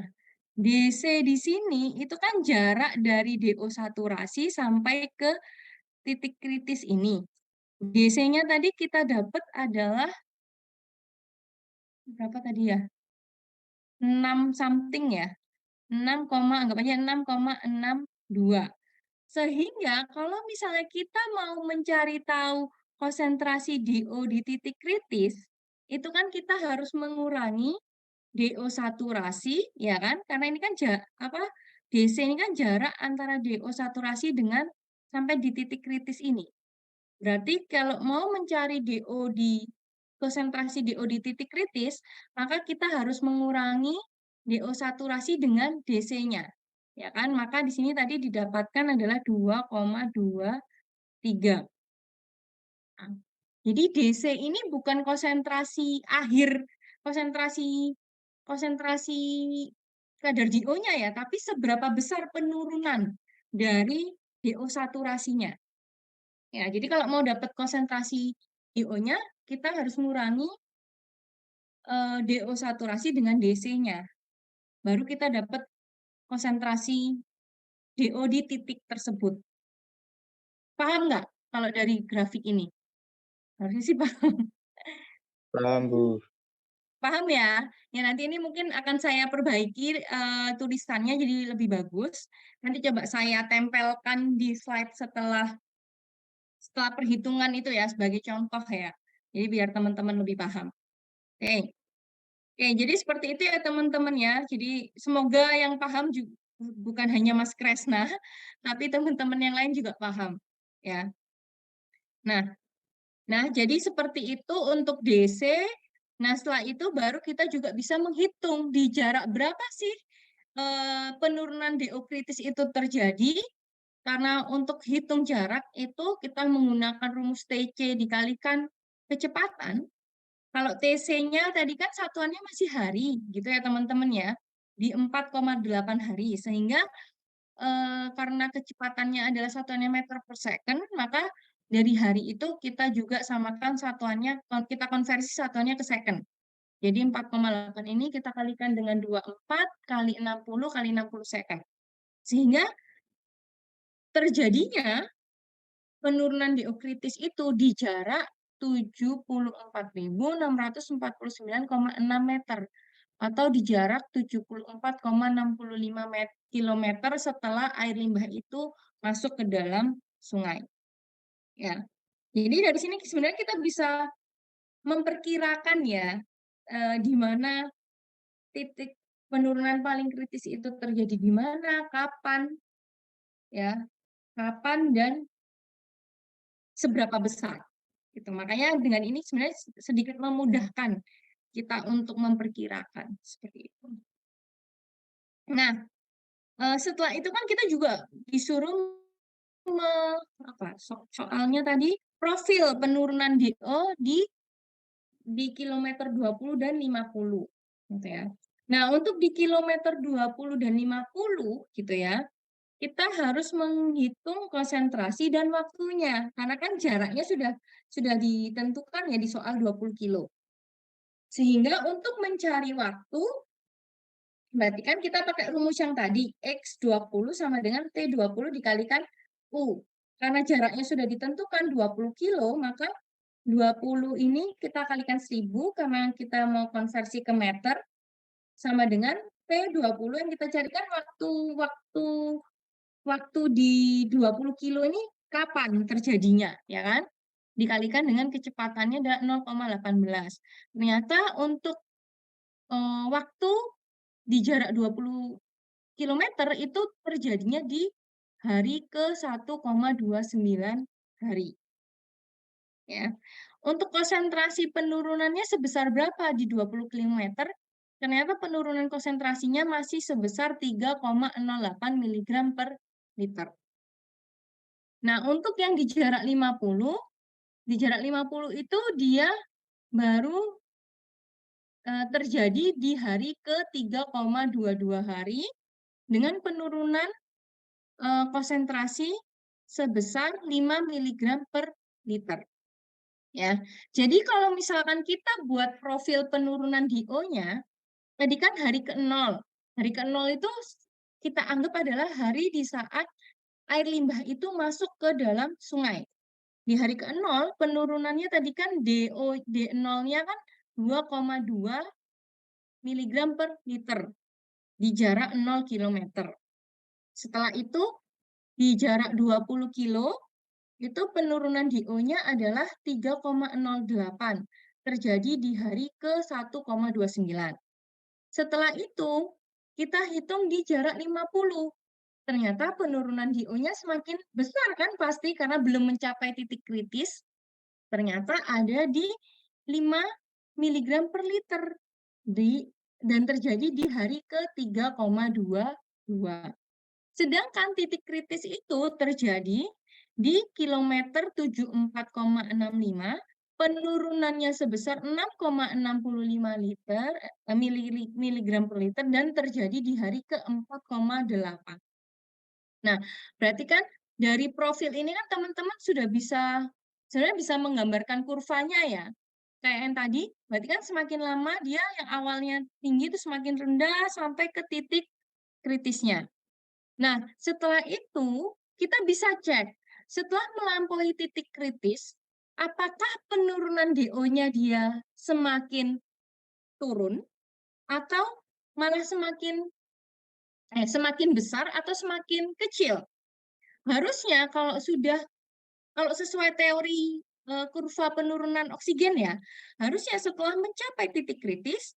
DC di sini itu kan jarak dari DO saturasi sampai ke titik kritis ini. DC-nya tadi kita dapat adalah berapa tadi ya? 6 something ya. 6, anggap aja 6,62. Sehingga kalau misalnya kita mau mencari tahu konsentrasi DO di titik kritis, itu kan kita harus mengurangi DO saturasi, ya kan? Karena ini kan DC ini kan jarak antara DO saturasi dengan sampai di titik kritis ini. Berarti kalau mau mencari konsentrasi DO di titik kritis, maka kita harus mengurangi DO saturasi dengan DC-nya. Ya kan? Maka di sini tadi didapatkan adalah 2,23. Nah, jadi DC ini bukan konsentrasi akhir, konsentrasi konsentrasi kadar DO-nya ya, tapi seberapa besar penurunan dari DO saturasinya. Ya, jadi kalau mau dapat konsentrasi DO-nya, kita harus mengurangi DO saturasi dengan DC-nya. Baru kita dapat konsentrasi DO di titik tersebut. Paham nggak kalau dari grafik ini? Harusnya sih paham. Paham, Bu. Paham ya? Ya nanti ini mungkin akan saya perbaiki tulisannya jadi lebih bagus. Nanti coba saya tempelkan di slide setelah perhitungan itu ya sebagai contoh ya. Jadi biar teman-teman lebih paham. Oke. Oke, jadi seperti itu ya teman-teman ya. Jadi semoga yang paham juga bukan hanya Mas Kresna, tapi teman-teman yang lain juga paham ya. Nah, jadi seperti itu untuk DC. Nah, setelah itu baru kita juga bisa menghitung di jarak berapa sih penurunan DO kritis itu terjadi. Karena untuk hitung jarak itu kita menggunakan rumus TC dikalikan kecepatan. Kalau TC-nya tadi kan satuannya masih hari, gitu ya teman-teman ya, di 4,8 hari. Sehingga karena kecepatannya adalah satuannya meter per second, maka dari hari itu kita juga samakan satuannya, kita konversi satuannya ke second. Jadi 4,8 ini kita kalikan dengan 24 kali 60 kali 60 second. Sehingga terjadinya penurunan DO kritis itu di jarak 74.649,6 meter atau di jarak 74,65 kilometer setelah air limbah itu masuk ke dalam sungai. Ya. Jadi dari sini sebenarnya kita bisa memperkirakan ya di mana titik penurunan paling kritis itu terjadi di mana, kapan, ya, kapan dan seberapa besar. Gitu. Makanya dengan ini sebenarnya sedikit memudahkan kita untuk memperkirakan seperti itu. Nah, setelah itu kan kita juga disuruh soalnya tadi profil penurunan DO di kilometer 20 dan 50 gitu ya. Nah, untuk di kilometer 20 dan 50 gitu ya, kita harus menghitung konsentrasi dan waktunya karena kan jaraknya sudah ditentukan ya di soal 20 kilo. Sehingga untuk mencari waktu berarti kan kita pakai rumus yang tadi, X20 sama dengan T20 dikalikan U. Karena jaraknya sudah ditentukan 20 kilo, maka 20 ini kita kalikan 1000 karena kita mau konversi ke meter, sama dengan T20 yang kita carikan waktu di 20 kilo ini kapan terjadinya, ya kan? Dikalikan dengan kecepatannya adalah 0,18. Ternyata untuk waktu di jarak 20 km itu terjadinya di hari ke 1,29 hari. Ya. Untuk konsentrasi penurunannya sebesar berapa di 20 km? Ternyata penurunan konsentrasinya masih sebesar 3,08 mg per liter. Nah, untuk yang di jarak 50 itu dia baru terjadi di hari ke 3,22 hari dengan penurunan konsentrasi sebesar 5 mg per liter. Ya. Jadi kalau misalkan kita buat profil penurunan DO-nya, tadi kan hari ke-0. Hari ke-0 itu kita anggap adalah hari di saat air limbah itu masuk ke dalam sungai. Di hari ke-0 penurunannya tadi kan D0-nya kan 2,2 mg per liter di jarak 0 km. Setelah itu di jarak 20 kilo itu penurunan DO-nya adalah 3,08 terjadi di hari ke 1,29. Setelah itu kita hitung di jarak 50. Ternyata penurunan DO-nya semakin besar kan pasti karena belum mencapai titik kritis. Ternyata ada di 5 mg per liter dan terjadi di hari ke 3,22. Sedangkan titik kritis itu terjadi di kilometer 74,65, penurunannya sebesar 6,65 miligram per liter dan terjadi di hari ke-4,8. Nah, berarti kan dari profil ini kan teman-teman sudah sebenarnya bisa menggambarkan kurvanya ya. Kayak yang tadi, berarti kan semakin lama dia yang awalnya tinggi itu semakin rendah sampai ke titik kritisnya. Nah, setelah itu kita bisa cek, setelah melampaui titik kritis, apakah penurunan DO-nya dia semakin turun atau malah semakin besar atau semakin kecil. Harusnya kalau sesuai teori kurva penurunan oksigen ya, harusnya setelah mencapai titik kritis,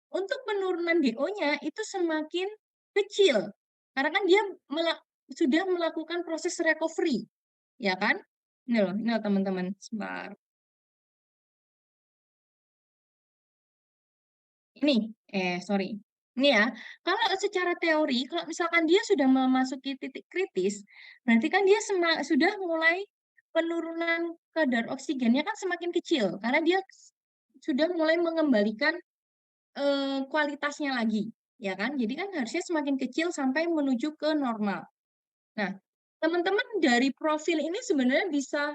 untuk penurunan DO-nya itu semakin kecil. Karena kan dia sudah melakukan proses recovery, ya kan? Ini loh teman-teman, sebentar. Sorry. Ini ya, kalau secara teori, kalau misalkan dia sudah memasuki titik kritis, berarti kan dia sudah mulai penurunan kadar oksigennya kan semakin kecil, karena dia sudah mulai mengembalikan kualitasnya lagi, ya kan? Jadi kan harusnya semakin kecil sampai menuju ke normal. Nah, teman-teman dari profil ini sebenarnya bisa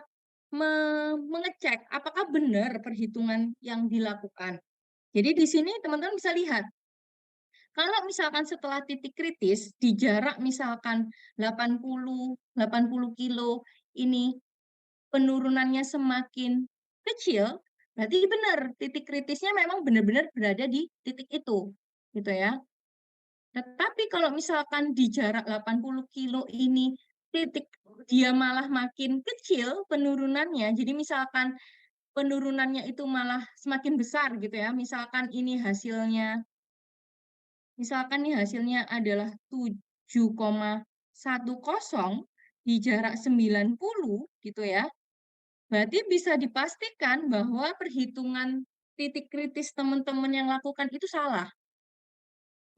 mengecek apakah benar perhitungan yang dilakukan. Jadi di sini teman-teman bisa lihat, kalau misalkan setelah titik kritis, di jarak misalkan 80 kilo, ini penurunannya semakin kecil, berarti benar, titik kritisnya memang benar-benar berada di titik itu, gitu ya. Tetapi kalau misalkan di jarak 80 kilo ini, dia malah makin kecil penurunannya, jadi misalkan penurunannya itu malah semakin besar gitu ya, misalkan ini hasilnya adalah 7,10 di jarak 90 gitu ya. Berarti bisa dipastikan bahwa perhitungan titik kritis teman-teman yang lakukan itu salah.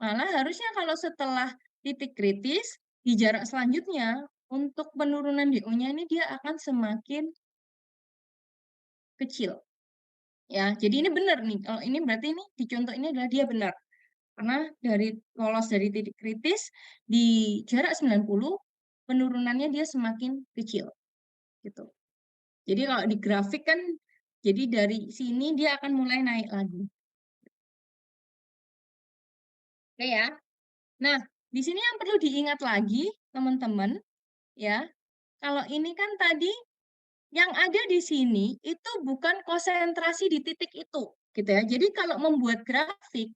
Malah harusnya kalau setelah titik kritis, di jarak selanjutnya, untuk penurunan DO-nya ini dia akan semakin kecil. Ya, jadi ini benar nih. Kalau ini berarti ini di contoh ini adalah dia benar. Karena lolos dari titik kritis di jarak 90, penurunannya dia semakin kecil. Gitu. Jadi kalau di grafik kan, jadi dari sini dia akan mulai naik lagi. Oke ya. Nah, di sini yang perlu diingat lagi, teman-teman, ya, kalau ini kan tadi yang ada di sini itu bukan konsentrasi di titik itu, gitu ya. Jadi kalau membuat grafik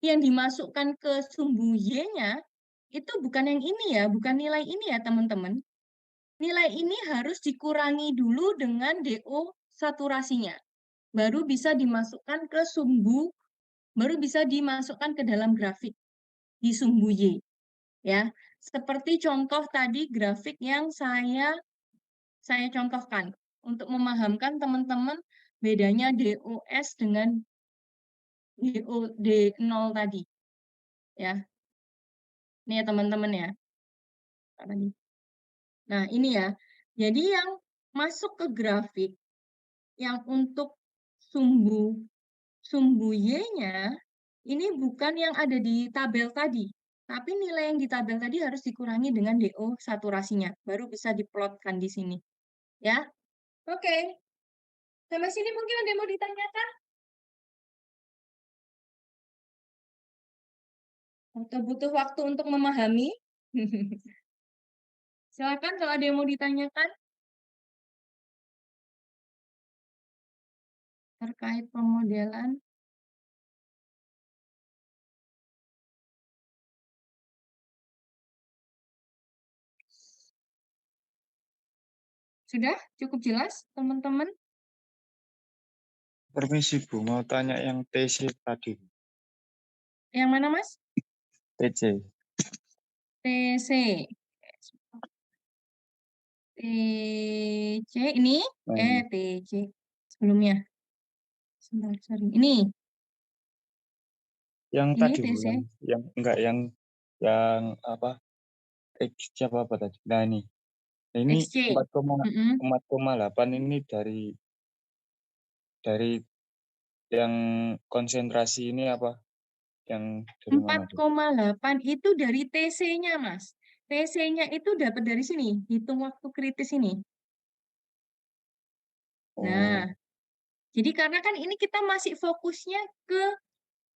yang dimasukkan ke sumbu Y-nya itu bukan yang ini ya, bukan nilai ini ya, teman-teman. Nilai ini harus dikurangi dulu dengan DO saturasinya. Baru bisa dimasukkan ke sumbu, baru bisa dimasukkan ke dalam grafik di sumbu Y. Ya, seperti contoh tadi grafik yang saya contohkan untuk memahamkan teman-teman bedanya DOS dengan DO-D0 tadi. Ya, ini ya teman-teman ya. Nah, ini ya. Jadi yang masuk ke grafik yang untuk sumbu Y-nya ini bukan yang ada di tabel tadi. Tapi nilai yang di tabel tadi harus dikurangi dengan DO saturasinya. Baru bisa diplotkan di sini. Ya, oke. Sampai sini mungkin ada yang mau ditanyakan? Atau butuh waktu untuk memahami? Silakan kalau ada yang mau ditanyakan terkait pemodelan. Sudah cukup jelas, teman-teman? Permisi Bu, mau tanya yang TC tadi. Yang mana, Mas? TC. TC. TC ini, TC sebelumnya. Sebentar, sorry. Ini. Yang Ini tadi Bu, TC. yang enggak yang apa? Siapa apa tadi? Nah ini. Ini XC. 4,8 ini dari yang konsentrasi ini apa? Yang dari mana tuh? 4,8 itu dari TC-nya, Mas. TC-nya itu dapat dari sini, hitung waktu kritis ini. Nah, Oh, jadi karena kan ini kita masih fokusnya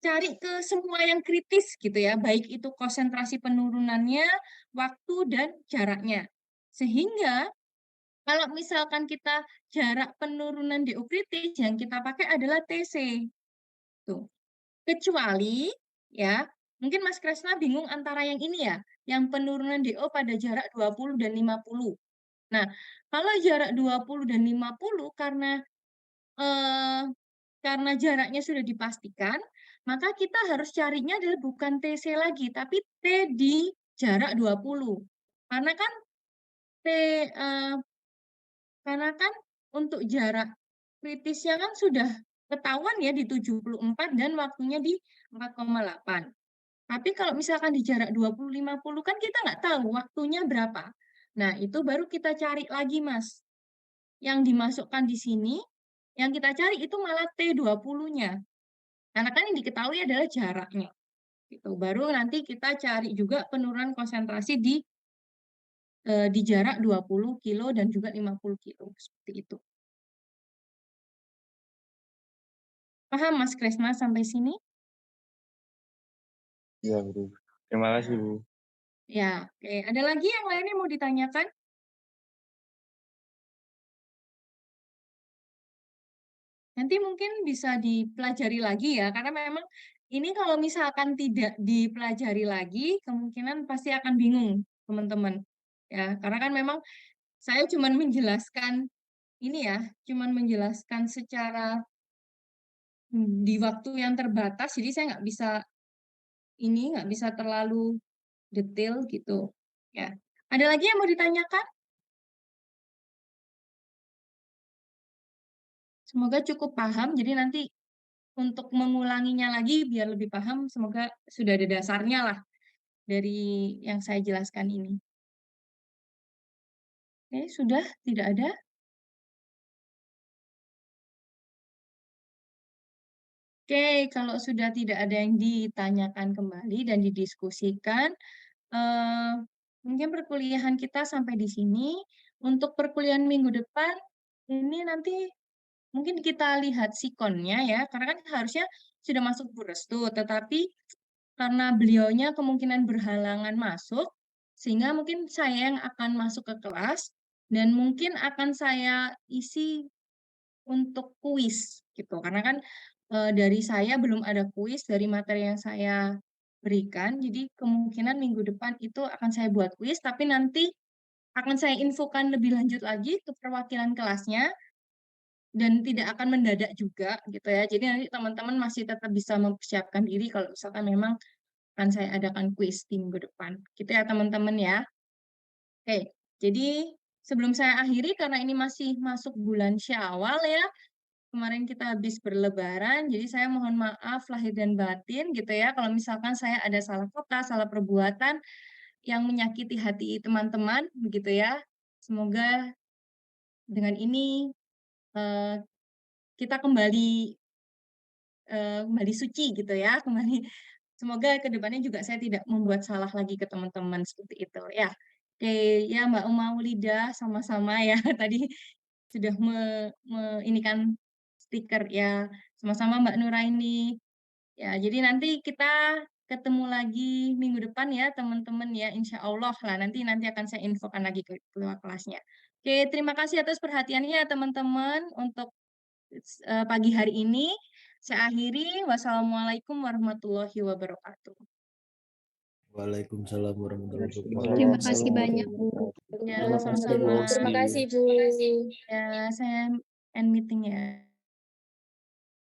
cari ke semua yang kritis gitu ya, baik itu konsentrasi penurunannya, waktu, dan jaraknya. Sehingga kalau misalkan kita jarak penurunan DO kritis, yang kita pakai adalah TC. Tuh. Kecuali ya, mungkin Mas Kresna bingung antara yang ini ya, yang penurunan DO pada jarak 20 dan 50. Nah, kalau jarak 20 dan 50 eh, karena jaraknya sudah dipastikan, maka kita harus carinya adalah bukan TC lagi, tapi T di jarak 20. Karena kan T eh, karena kan untuk jarak kritisnya kan sudah ketahuan ya di 74 dan waktunya di 4,8. Tapi kalau misalkan di jarak 20-50 kan kita nggak tahu waktunya berapa. Nah, itu baru kita cari lagi, Mas. Yang dimasukkan di sini, yang kita cari itu malah T20-nya. Karena kan yang diketahui adalah jaraknya. Gitu. Baru nanti kita cari juga penurunan konsentrasi di jarak 20 kilo dan juga 50 kilo. Seperti itu. Paham, Mas Kresna, sampai sini? Iya, Bu. Terima kasih, Bu. Ya, oke. Ada lagi yang lainnya mau ditanyakan? Nanti mungkin bisa dipelajari lagi ya, karena memang ini kalau misalkan tidak dipelajari lagi, kemungkinan pasti akan bingung, teman-teman. Ya, karena kan memang saya cuma menjelaskan ini ya, cuma menjelaskan secara di waktu yang terbatas, jadi saya nggak bisa terlalu detail gitu. Ya, ada lagi yang mau ditanyakan? Semoga cukup paham. Jadi nanti untuk mengulanginya lagi biar lebih paham, semoga sudah ada dasarnya lah dari yang saya jelaskan ini. Oke, sudah tidak ada? Oke, kalau sudah tidak ada yang ditanyakan kembali dan didiskusikan, eh, mungkin perkuliahan kita sampai di sini. Untuk perkuliahan minggu depan, ini nanti mungkin kita lihat sikonnya ya, karena kan harusnya sudah masuk Bu Restu, tetapi karena beliaunya kemungkinan berhalangan masuk, sehingga mungkin saya yang akan masuk ke kelas, dan mungkin akan saya isi untuk kuis gitu karena kan dari saya belum ada kuis dari materi yang saya berikan jadi kemungkinan minggu depan itu akan saya buat kuis tapi nanti akan saya infokan lebih lanjut lagi ke perwakilan kelasnya dan tidak akan mendadak juga gitu ya jadi nanti teman-teman masih tetap bisa mempersiapkan diri kalau misalkan memang akan saya adakan kuis di minggu depan gitu ya teman-teman ya oke jadi sebelum saya akhiri karena ini masih masuk bulan Syawal ya kemarin kita habis berlebaran, jadi saya mohon maaf lahir dan batin gitu ya. Kalau misalkan saya ada salah kata, salah perbuatan yang menyakiti hati teman-teman begitu ya. Semoga dengan ini eh, kita kembali suci gitu ya, kembali. Semoga kedepannya juga saya tidak membuat salah lagi ke teman-teman seperti itu ya. Oke, ya Mbak Maulida sama-sama ya tadi sudah ini kan stiker ya sama-sama Mbak Nuraini ya jadi nanti kita ketemu lagi minggu depan ya teman-teman ya Insya Allah lah nanti akan saya infokan lagi ke ketua kelasnya oke terima kasih atas perhatiannya ya teman-teman untuk pagi hari ini saya akhiri wassalamualaikum warahmatullahi wabarakatuh Waalaikumsalam warahmatullahi Terima wabarakatuh. kasih banyak, Bu. ya Terima kasih, Bu. sama-sama Terima kasih, Bu. ya saya end meeting ya